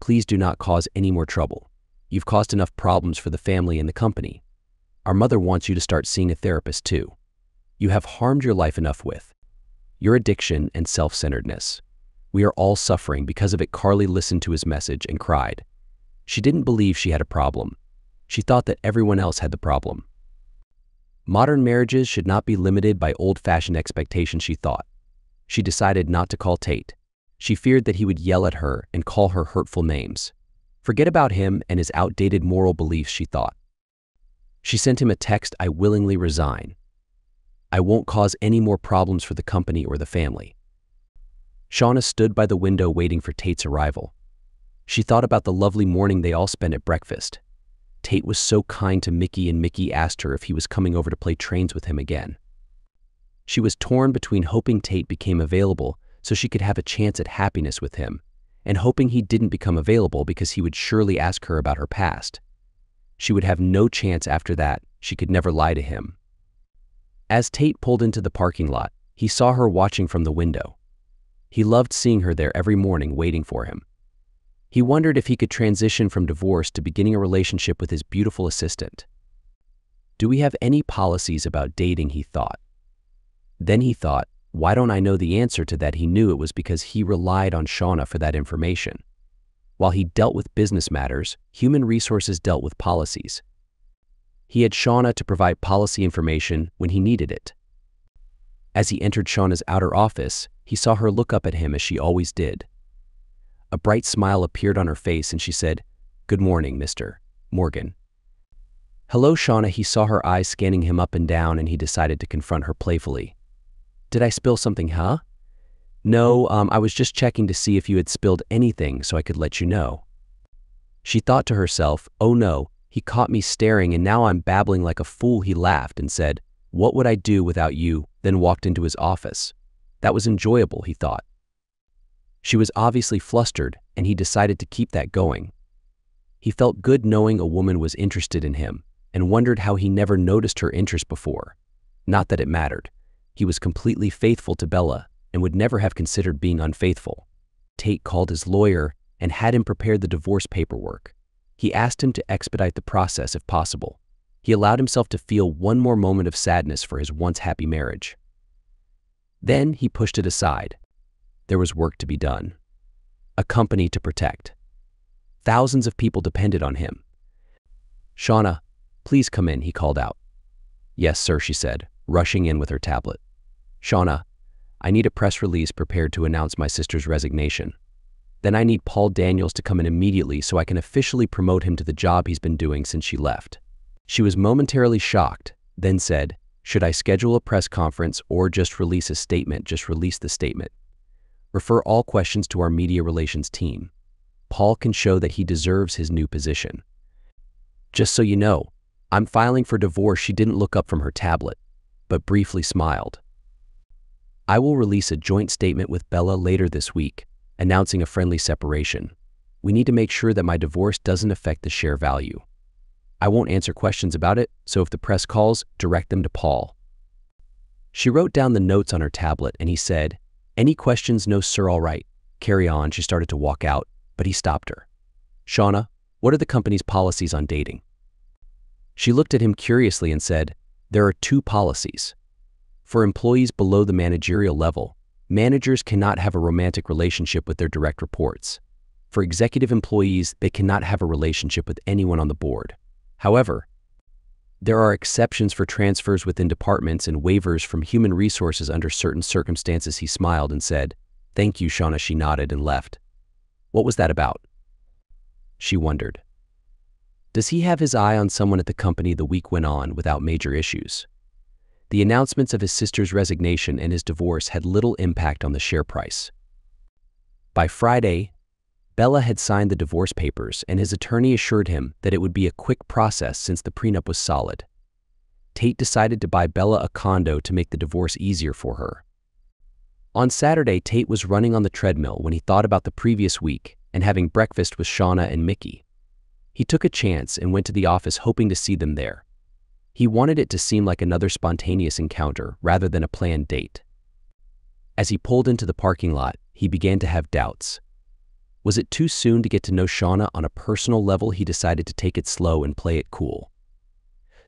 Speaker 1: Please do not cause any more trouble. You've caused enough problems for the family and the company. Our mother wants you to start seeing a therapist too. You have harmed your life enough with your addiction and self-centeredness. We are all suffering because of it. Carly listened to his message and cried. She didn't believe she had a problem. She thought that everyone else had the problem. Modern marriages should not be limited by old-fashioned expectations, she thought. She decided not to call Tate. She feared that he would yell at her and call her hurtful names. Forget about him and his outdated moral beliefs, she thought. She sent him a text, I willingly resign. I won't cause any more problems for the company or the family. Shauna stood by the window waiting for Tate's arrival. She thought about the lovely morning they all spent at breakfast. Tate was so kind to Mickey, and Mickey asked her if he was coming over to play trains with him again. She was torn between hoping Tate became available so she could have a chance at happiness with him, and hoping he didn't become available because he would surely ask her about her past. She would have no chance after that. She could never lie to him. As Tate pulled into the parking lot, he saw her watching from the window. He loved seeing her there every morning waiting for him. He wondered if he could transition from divorce to beginning a relationship with his beautiful assistant. Do we have any policies about dating, he thought. Then he thought, why don't I know the answer to that? He knew it was because he relied on Shauna for that information. While he dealt with business matters, human resources dealt with policies. He had Shauna to provide policy information when he needed it. As he entered Shauna's outer office, he saw her look up at him as she always did. A bright smile appeared on her face and she said, Good morning, Mr. Morgan. Hello, Shauna. He saw her eyes scanning him up and down and he decided to confront her playfully. Did I spill something, huh? No, I was just checking to see if you had spilled anything so I could let you know. She thought to herself, oh no, He caught me staring and now I'm babbling like a fool. He laughed and said, "What would I do without you?" Then walked into his office. That was enjoyable, he thought. She was obviously flustered and he decided to keep that going. He felt good knowing a woman was interested in him and wondered how he never noticed her interest before. Not that it mattered. He was completely faithful to Bella and would never have considered being unfaithful. Tate called his lawyer and had him prepare the divorce paperwork. He asked him to expedite the process if possible. He allowed himself to feel one more moment of sadness for his once happy marriage. Then he pushed it aside. There was work to be done. A company to protect. Thousands of people depended on him. "Shauna, please come in," he called out. "Yes, sir," she said, rushing in with her tablet. "Shauna, I need a press release prepared to announce my sister's resignation. Then I need Paul Daniels to come in immediately so I can officially promote him to the job he's been doing since she left." She was momentarily shocked, then said, "Should I schedule a press conference or just release a statement?" "Just release the statement. Refer all questions to our media relations team. Paul can show that he deserves his new position. Just so you know, I'm filing for divorce." She didn't look up from her tablet, but briefly smiled. "I will release a joint statement with Bella later this week, announcing a friendly separation. We need to make sure that my divorce doesn't affect the share value. I won't answer questions about it, so if the press calls, direct them to Paul." She wrote down the notes on her tablet and he said, "Any questions?" "No, sir." "All right. Carry on." She started to walk out, but he stopped her. "Shauna, what are the company's policies on dating?" She looked at him curiously and said, "There are 2 policies. For employees below the managerial level, managers cannot have a romantic relationship with their direct reports. For executive employees, they cannot have a relationship with anyone on the board. However, there are exceptions for transfers within departments and waivers from human resources under certain circumstances." He smiled and said, "Thank you, Shauna." She nodded and left. What was that about? She wondered. Does he have his eye on someone at the company? The week went on without major issues. The announcements of his sister's resignation and his divorce had little impact on the share price. By Friday, Bella had signed the divorce papers and his attorney assured him that it would be a quick process since the prenup was solid. Tate decided to buy Bella a condo to make the divorce easier for her. On Saturday, Tate was running on the treadmill when he thought about the previous week and having breakfast with Shauna and Mickey. He took a chance and went to the office hoping to see them there. He wanted it to seem like another spontaneous encounter rather than a planned date. As he pulled into the parking lot, he began to have doubts. Was it too soon to get to know Shauna on a personal level? He decided to take it slow and play it cool.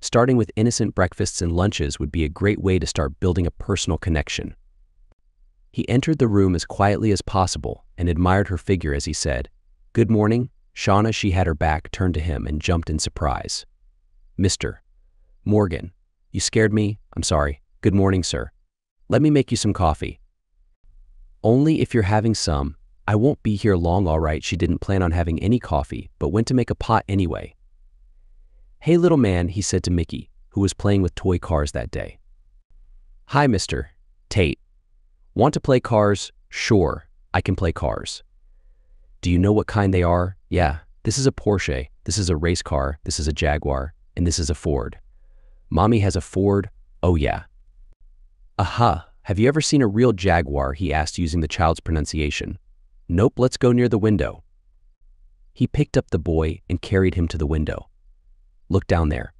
Speaker 1: Starting with innocent breakfasts and lunches would be a great way to start building a personal connection. He entered the room as quietly as possible and admired her figure as he said, "Good morning, Shauna." She had her back turned to him and jumped in surprise. "Mr. Morgan, you scared me. I'm sorry. Good morning, sir. Let me make you some coffee." "Only if you're having some. I won't be here long." "All right." She didn't plan on having any coffee, but went to make a pot anyway. "Hey, little man," he said to Mickey, who was playing with toy cars that day. "Hi, Mr. Tate. Want to play cars?" "Sure, I can play cars." "Do you know what kind they are?" "Yeah, this is a Porsche, this is a race car, this is a Jaguar, and this is a Ford." "Mommy has a Ford?" "Oh yeah." "Aha, have you ever seen a real Jaguar?" he asked using the child's pronunciation. "Nope, let's go near the window." He picked up the boy and carried him to the window. "Look down there.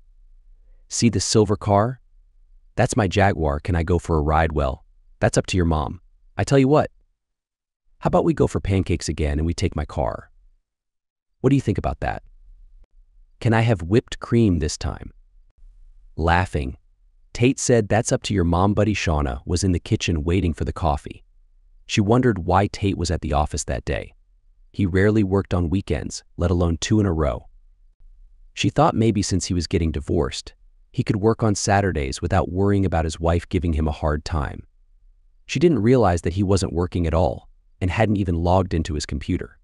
Speaker 1: See the silver car? That's my Jaguar. Can I go for a ride?" "Well, that's up to your mom. I tell you what, how about we go for pancakes again and we take my car? What do you think about that? Can I have whipped cream this time?" Laughing, Tate said, "That's up to your mom." Buddy Shauna was in the kitchen waiting for the coffee. She wondered why Tate was at the office that day. He rarely worked on weekends, let alone 2 in a row. She thought maybe since he was getting divorced, he could work on Saturdays without worrying about his wife giving him a hard time. She didn't realize that he wasn't working at all and hadn't even logged into his computer.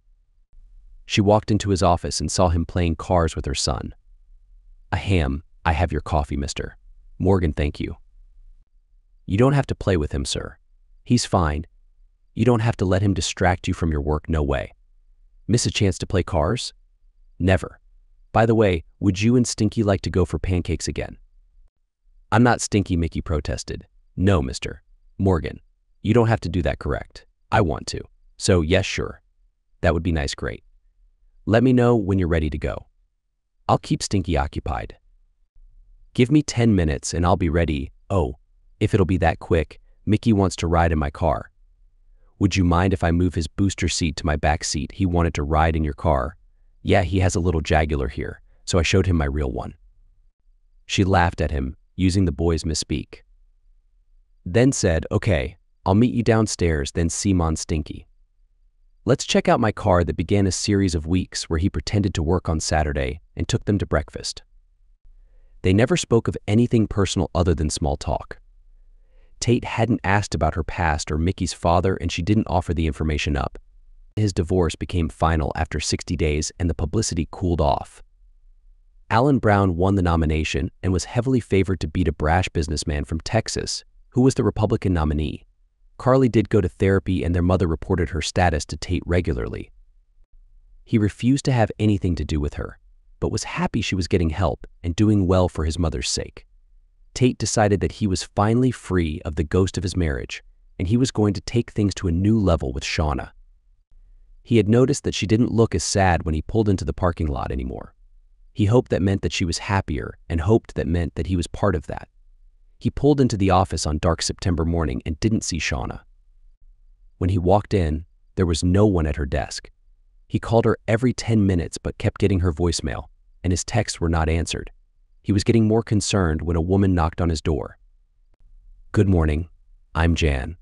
Speaker 1: She walked into his office and saw him playing cars with her son. "Ahem, I have your coffee, Mr. Morgan, thank you." "You don't have to play with him, sir. He's fine. You don't have to let him distract you from your work." "No way. Miss a chance to play cars?" "Never. By the way, would you and Stinky like to go for pancakes again? I'm not Stinky, Mickey protested. No, Mr. Morgan. You don't have to do that, correct? I want to. So, yes, sure. That would be nice, great. Let me know when you're ready to go. I'll keep Stinky occupied. Give me 10 minutes and I'll be ready. Oh, if it'll be that quick, Mickey wants to ride in my car. Would you mind if I move his booster seat to my back seat? He wanted to ride in your car. Yeah, he has a little Jaguar here, so I showed him my real one. She laughed at him, using the boy's misspeak. Then said, okay, I'll meet you downstairs, then see Mon Stinky. Let's check out my car that began a series of weeks where he pretended to work on Saturday and took them to breakfast. They never spoke of anything personal other than small talk. Tate hadn't asked about her past or Mickey's father, and she didn't offer the information up. His divorce became final after 60 days and the publicity cooled off. Alan Brown won the nomination and was heavily favored to beat a brash businessman from Texas, who was the Republican nominee. Carly did go to therapy and their mother reported her status to Tate regularly. He refused to have anything to do with her, but was happy she was getting help and doing well for his mother's sake. Tate decided that he was finally free of the ghost of his marriage, and he was going to take things to a new level with Shauna. He had noticed that she didn't look as sad when he pulled into the parking lot anymore. He hoped that meant that she was happier and hoped that meant that he was part of that. He pulled into the office on dark September morning and didn't see Shauna. When he walked in, there was no one at her desk. He called her every 10 minutes but kept getting her voicemail, and his texts were not answered. He was getting more concerned when a woman knocked on his door. Good morning, I'm Jan.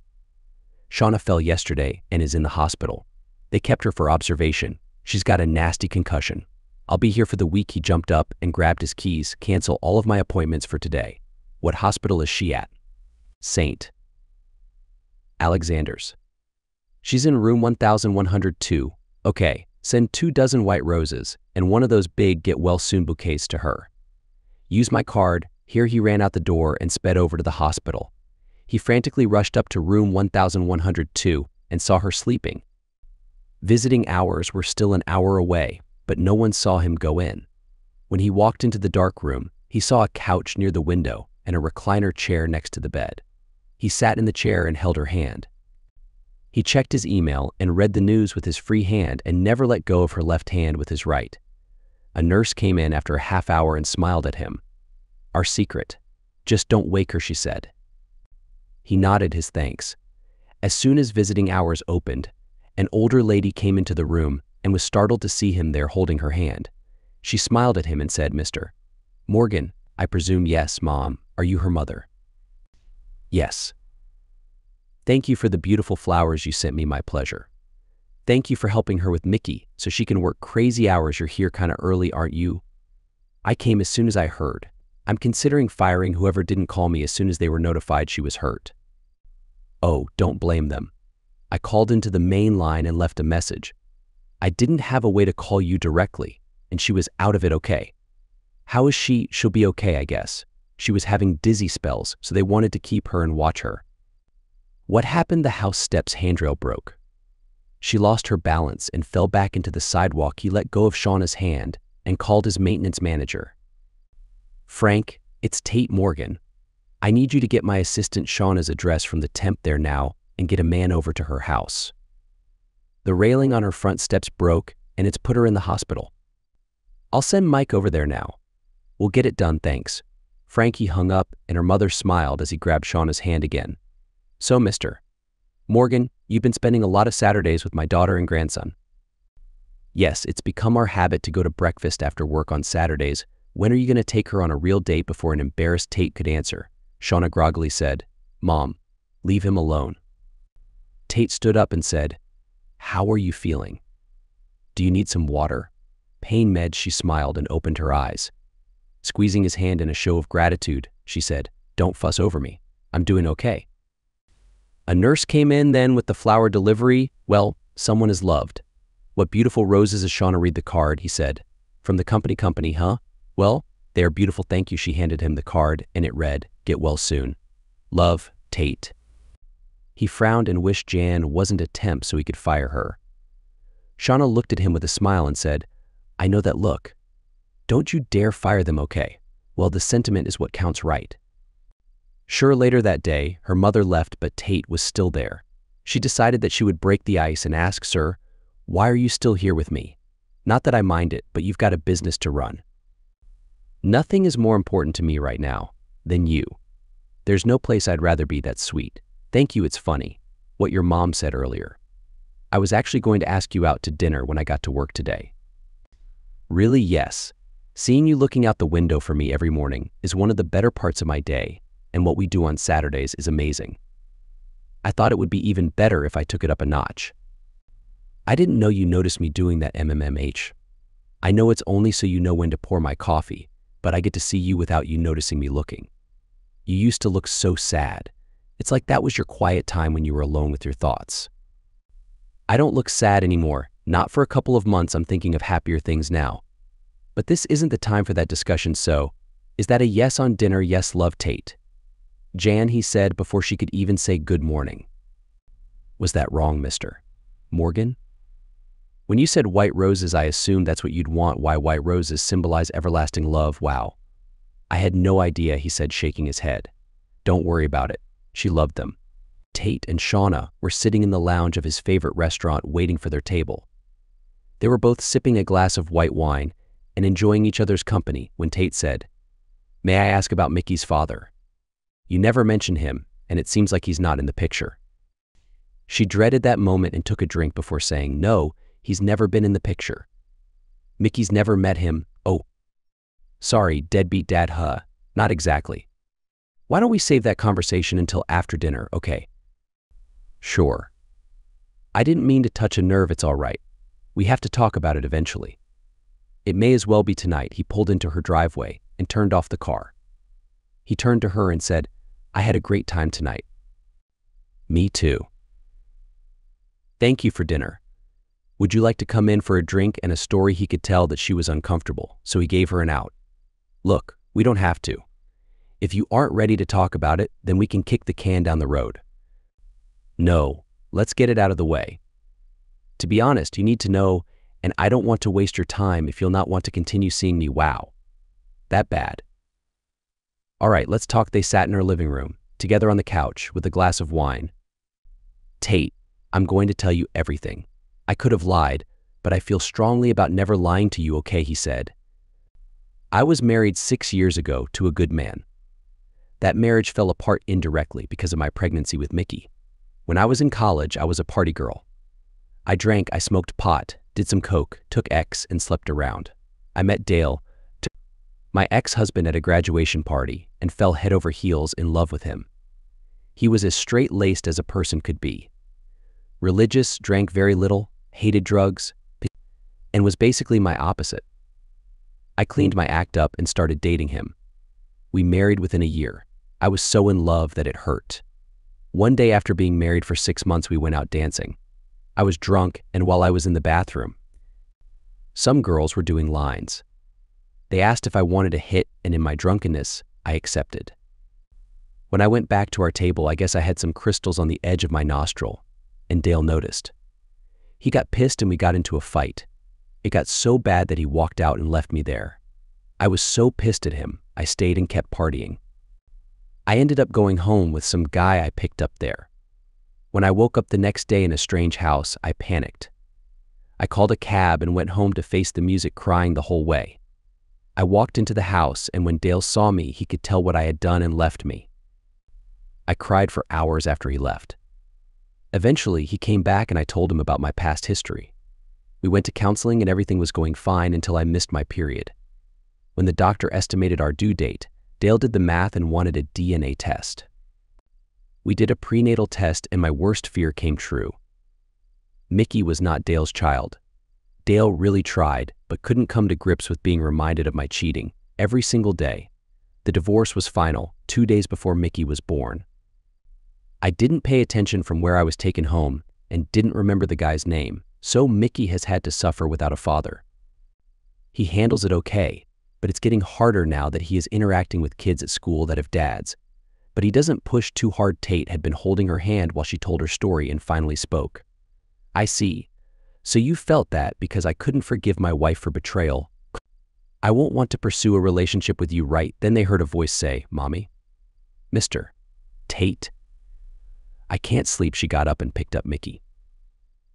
Speaker 1: Shauna fell yesterday and is in the hospital. They kept her for observation. She's got a nasty concussion. I'll be here for the week. He jumped up and grabbed his keys. Cancel all of my appointments for today. What hospital is she at? St. Alexander's. She's in room 1102. Okay, send 24 white roses and one of those big get well soon bouquets to her. Use my card. Here. He ran out the door and sped over to the hospital. He frantically rushed up to room 1102 and saw her sleeping. Visiting hours were still an hour away, but no one saw him go in. When he walked into the dark room, he saw a couch near the window and a recliner chair next to the bed. He sat in the chair and held her hand. He checked his email and read the news with his free hand and never let go of her left hand with his right. A nurse came in after a half hour and smiled at him. Our secret. Just don't wake her, she said. He nodded his thanks. As soon as visiting hours opened, an older lady came into the room and was startled to see him there holding her hand. She smiled at him and said, Mr. Morgan, I presume. Yes, Mom. Are you her mother? Yes. Thank you for the beautiful flowers you sent me. My pleasure. Thank you for helping her with Mickey so she can work crazy hours. You're here kinda early, aren't you? I came as soon as I heard. I'm considering firing whoever didn't call me as soon as they were notified she was hurt. Oh, don't blame them. I called into the main line and left a message. I didn't have a way to call you directly, and she was out of it okay. How is she? She'll be okay, I guess. She was having dizzy spells, so they wanted to keep her and watch her. What happened? The house steps handrail broke. She lost her balance and fell back into the sidewalk. He let go of Shauna's hand and called his maintenance manager. Frank, it's Tate Morgan. I need you to get my assistant Shauna's address from the temp there now and get a man over to her house. The railing on her front steps broke and it's put her in the hospital. I'll send Mike over there now. We'll get it done, thanks. Frankie hung up and her mother smiled as he grabbed Shauna's hand again. So, Mr. Morgan, you've been spending a lot of Saturdays with my daughter and grandson. Yes, it's become our habit to go to breakfast after work on Saturdays. When are you going to take her on a real date? Before an embarrassed Tate could answer, Shauna groggily said, Mom, leave him alone. Tate stood up and said, How are you feeling? Do you need some water? Pain meds. She smiled and opened her eyes. Squeezing his hand in a show of gratitude, she said, Don't fuss over me. I'm doing okay. A nurse came in then with the flower delivery. Well, someone is loved. What beautiful roses. As Shauna read the card, he said, From the company, huh? Well, they are beautiful, thank you. She handed him the card and it read, Get well soon. Love, Tate. He frowned and wished Jan wasn't a temp so he could fire her. Shauna looked at him with a smile and said, I know that look. Don't you dare fire them, okay? Well, the sentiment is what counts, right? Sure, later that day, her mother left, but Tate was still there. She decided that she would break the ice and ask, "Sir, why are you still here with me? Not that I mind it, but you've got a business to run. Nothing is more important to me right now than you. There's no place I'd rather be that's sweet. Thank you, it's funny what your mom said earlier. I was actually going to ask you out to dinner when I got to work today." Really, yes. Seeing you looking out the window for me every morning is one of the better parts of my day, and what we do on Saturdays is amazing. I thought it would be even better if I took it up a notch. I didn't know you noticed me doing that MMMH. I know it's only so you know when to pour my coffee, but I get to see you without you noticing me looking. You used to look so sad. It's like that was your quiet time when you were alone with your thoughts. I don't look sad anymore. Not for a couple of months. I'm thinking of happier things now. But this isn't the time for that discussion, so is that a yes on dinner? Yes, love, Tate. Jan, he said before she could even say good morning. Was that wrong, Mr. Morgan? When you said white roses, I assumed that's what you'd want. Why, white roses symbolize everlasting love. Wow. I had no idea, he said, shaking his head. Don't worry about it. She loved them. Tate and Shauna were sitting in the lounge of his favorite restaurant waiting for their table. They were both sipping a glass of white wine and enjoying each other's company when Tate said, "May I ask about Mickey's father? You never mention him, and it seems like he's not in the picture." She dreaded that moment and took a drink before saying, "No, he's never been in the picture. Mickey's never met him." "Oh, sorry, deadbeat dad, huh? Not exactly. Why don't we save that conversation until after dinner, okay?" "Sure. I didn't mean to touch a nerve, it's all right. We have to talk about it eventually. It may as well be tonight." He pulled into her driveway and turned off the car. He turned to her and said, "I had a great time tonight." "Me too. Thank you for dinner. Would you like to come in for a drink?" And a story he could tell that she was uncomfortable, so he gave her an out. "Look, we don't have to. If you aren't ready to talk about it, then we can kick the can down the road." "No, let's get it out of the way. To be honest, you need to know, and I don't want to waste your time if you'll not want to continue seeing me. Wow. That bad. All right, let's talk." They sat in her living room, together on the couch, with a glass of wine. "Tate, I'm going to tell you everything. I could have lied, but I feel strongly about never lying to you, okay?" he said. "I was married 6 years ago to a good man. That marriage fell apart indirectly because of my pregnancy with Mickey. When I was in college, I was a party girl. I drank, I smoked pot, did some coke, took X, and slept around. I met Dale, my ex-husband, at a graduation party and fell head over heels in love with him. He was as straight-laced as a person could be. Religious, drank very little, hated drugs, and was basically my opposite. I cleaned my act up and started dating him. We married within a year. I was so in love that it hurt. One day after being married for 6 months, we went out dancing. I was drunk, and while I was in the bathroom, some girls were doing lines. They asked if I wanted a hit, and in my drunkenness, I accepted. When I went back to our table, I guess I had some crystals on the edge of my nostril, and Dale noticed. He got pissed and we got into a fight. It got so bad that he walked out and left me there. I was so pissed at him, I stayed and kept partying. I ended up going home with some guy I picked up there. When I woke up the next day in a strange house, I panicked. I called a cab and went home to face the music, crying the whole way. I walked into the house, and when Dale saw me, he could tell what I had done and left me. I cried for hours after he left. Eventually, he came back and I told him about my past history. We went to counseling and everything was going fine until I missed my period. When the doctor estimated our due date, Dale did the math and wanted a DNA test. We did a prenatal test and my worst fear came true. Mickey was not Dale's child. Dale really tried, but couldn't come to grips with being reminded of my cheating every single day. The divorce was final 2 days before Mickey was born. I didn't pay attention from where I was taken home and didn't remember the guy's name, so Mickey has had to suffer without a father. He handles it okay, but it's getting harder now that he is interacting with kids at school that have dads. But he doesn't push too hard. Tate had been holding her hand while she told her story and finally spoke. "I see. So you felt that because I couldn't forgive my wife for betrayal." I won't want to pursue a relationship with you right then. They heard a voice say, Mommy? Mr. Tate. I can't sleep. She got up and picked up Mickey.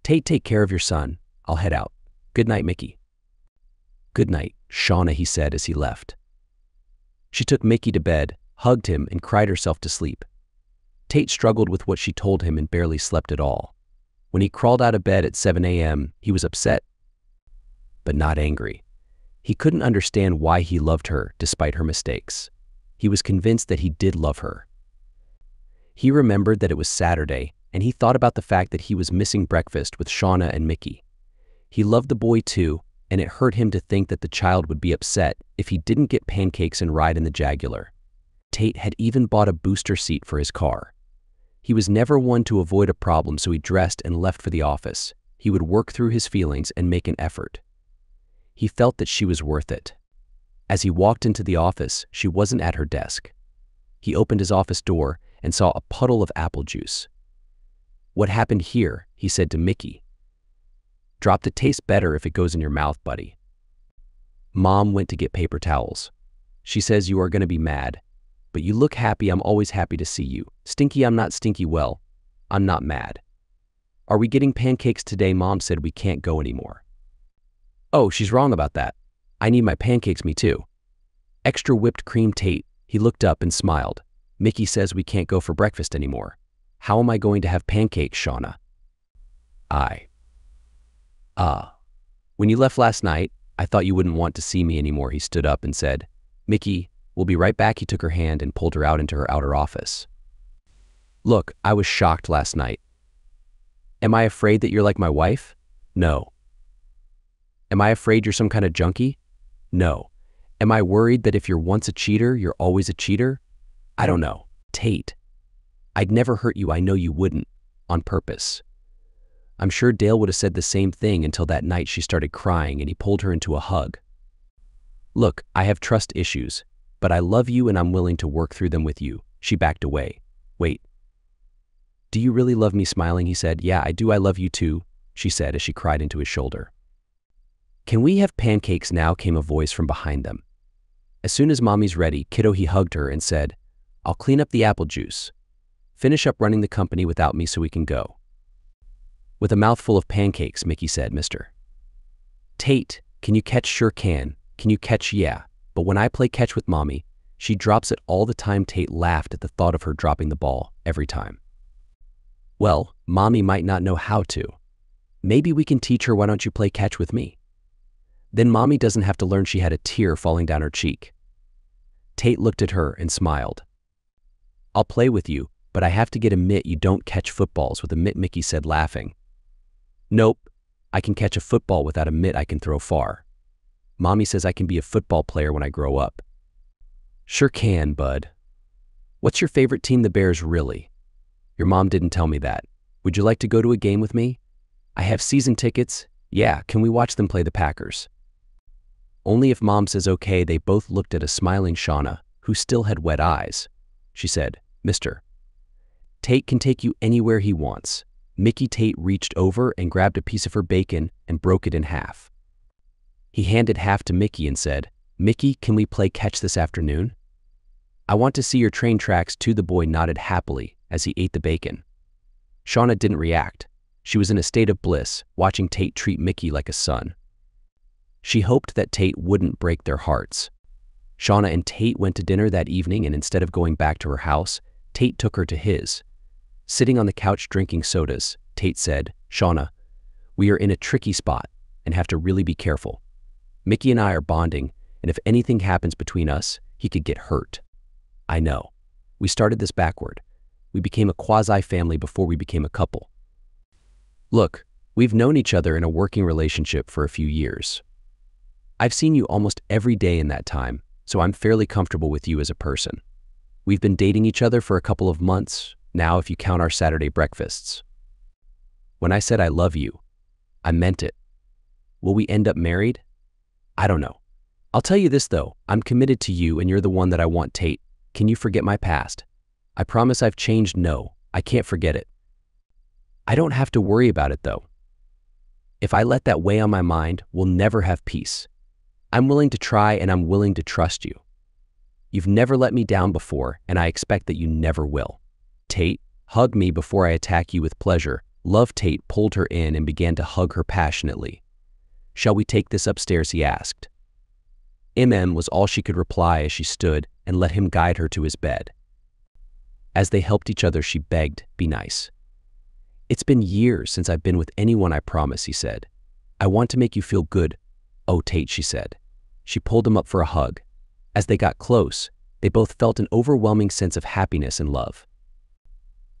Speaker 1: Tate, take care of your son. I'll head out. Good night, Mickey. Good night, Shauna, he said as he left. She took Mickey to bed, hugged him, and cried herself to sleep. Tate struggled with what she told him and barely slept at all. When he crawled out of bed at 7 a.m., he was upset, but not angry. He couldn't understand why he loved her despite her mistakes. He was convinced that he did love her. He remembered that it was Saturday, and he thought about the fact that he was missing breakfast with Shauna and Mickey. He loved the boy too, and it hurt him to think that the child would be upset if he didn't get pancakes and ride in the Jaguar. Tate had even bought a booster seat for his car. He was never one to avoid a problem, so he dressed and left for the office. He would work through his feelings and make an effort. He felt that she was worth it. As he walked into the office, she wasn't at her desk. He opened his office door and saw a puddle of apple juice. What happened here? He said to Mickey. Dropped it. Tastes better if it goes in your mouth, buddy. Mom went to get paper towels. She says you are going to be mad, but you look happy. I'm always happy to see you. Stinky, I'm not stinky. Well, I'm not mad. Are we getting pancakes today? Mom said we can't go anymore. Oh, she's wrong about that. I need my pancakes, me too. Extra whipped cream. Tate. He looked up and smiled. Mickey says we can't go for breakfast anymore. How am I going to have pancakes, Shauna? When you left last night, I thought you wouldn't want to see me anymore. He stood up and said, Mickey, we'll be right back. He took her hand and pulled her out into her outer office. Look, I was shocked last night. Am I afraid that you're like my wife? No. Am I afraid you're some kind of junkie? No. Am I worried that if you're once a cheater, you're always a cheater? I don't know. Tate, I'd never hurt you. I know you wouldn't. On purpose. I'm sure Dale would have said the same thing until that night she started crying and he pulled her into a hug. Look, I have trust issues, but I love you and I'm willing to work through them with you. She backed away. Wait. Do you really love me? Smiling, he said. Yeah, I do. I love you too, she said as she cried into his shoulder. Can we have pancakes now? Came a voice from behind them. As soon as Mommy's ready, kiddo, he hugged her and said, I'll clean up the apple juice. Finish up running the company without me so we can go. With a mouthful of pancakes, Mickey said, Mr. Tate, can you catch? Sure can. Can you catch? Yeah, but when I play catch with Mommy, she drops it all the time. Tate laughed at the thought of her dropping the ball every time. Well, Mommy might not know how to. Maybe we can teach her. Why don't you play catch with me? Then Mommy doesn't have to learn. She had a tear falling down her cheek. Tate looked at her and smiled. I'll play with you, but I have to get a mitt. You don't catch footballs with a mitt, Mickey said, laughing. Nope, I can catch a football without a mitt. I can throw far. Mommy says I can be a football player when I grow up. Sure can, bud. What's your favorite team? The Bears. Really? Your mom didn't tell me that. Would you like to go to a game with me? I have season tickets. Yeah, can we watch them play the Packers? Only if Mom says okay. They both looked at a smiling Shauna, who still had wet eyes. She said, Mr. Tate can take you anywhere he wants. Mickey. Tate reached over and grabbed a piece of her bacon and broke it in half. He handed half to Mickey and said, Mickey, can we play catch this afternoon? I want to see your train tracks too. The boy nodded happily as he ate the bacon. Shauna didn't react. She was in a state of bliss, watching Tate treat Mickey like a son. She hoped that Tate wouldn't break their hearts. Shauna and Tate went to dinner that evening, and instead of going back to her house, Tate took her to his. Sitting on the couch drinking sodas, Tate said, Shauna, we are in a tricky spot and have to really be careful. Mickey and I are bonding, and if anything happens between us, he could get hurt. I know. We started this backward. We became a quasi-family before we became a couple. Look, we've known each other in a working relationship for a few years. I've seen you almost every day in that time, so I'm fairly comfortable with you as a person. We've been dating each other for a couple of months, now if you count our Saturday breakfasts. When I said I love you, I meant it. Will we end up married? I don't know. I'll tell you this though, I'm committed to you and you're the one that I want. Tate, can you forget my past? I promise I've changed. No, I can't forget it. I don't have to worry about it though. If I let that weigh on my mind, we'll never have peace. I'm willing to try and I'm willing to trust you. You've never let me down before, and I expect that you never will. Tate, hug me before I attack you with pleasure. Love Tate pulled her in and began to hug her passionately. Shall we take this upstairs, he asked. Was all she could reply as she stood and let him guide her to his bed. As they helped each other, she begged, be nice. It's been years since I've been with anyone, I promise, he said. I want to make you feel good. Oh, Tate, she said. She pulled him up for a hug. As they got close, they both felt an overwhelming sense of happiness and love.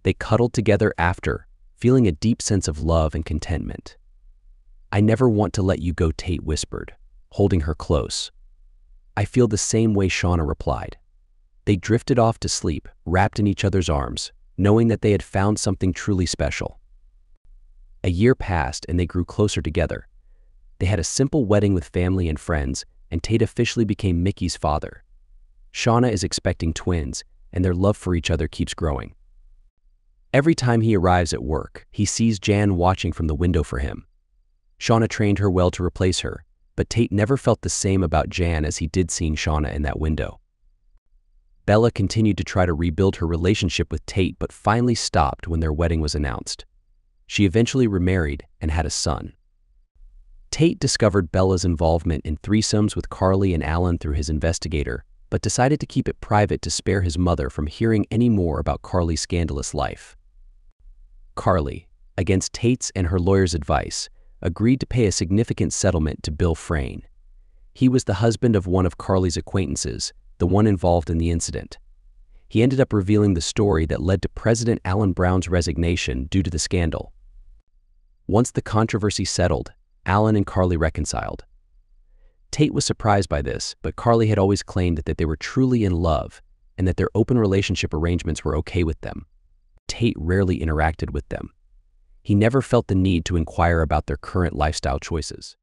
Speaker 1: They cuddled together after, feeling a deep sense of love and contentment. I never want to let you go, Tate whispered, holding her close. I feel the same way, Shauna replied. They drifted off to sleep, wrapped in each other's arms, knowing that they had found something truly special. A year passed and they grew closer together. They had a simple wedding with family and friends, and Tate officially became Mickey's father. Shauna is expecting twins, and their love for each other keeps growing. Every time he arrives at work, he sees Jan watching from the window for him. Shauna trained her well to replace her, but Tate never felt the same about Jan as he did seeing Shauna in that window. Bella continued to try to rebuild her relationship with Tate, but finally stopped when their wedding was announced. She eventually remarried and had a son. Tate discovered Bella's involvement in threesomes with Carly and Alan through his investigator, but decided to keep it private to spare his mother from hearing any more about Carly's scandalous life. Carly, against Tate's and her lawyer's advice, agreed to pay a significant settlement to Bill Frayne. He was the husband of one of Carly's acquaintances, the one involved in the incident. He ended up revealing the story that led to President Alan Brown's resignation due to the scandal. Once the controversy settled, Alan and Carly reconciled. Tate was surprised by this, but Carly had always claimed that they were truly in love and that their open relationship arrangements were okay with them. Tate rarely interacted with them. He never felt the need to inquire about their current lifestyle choices.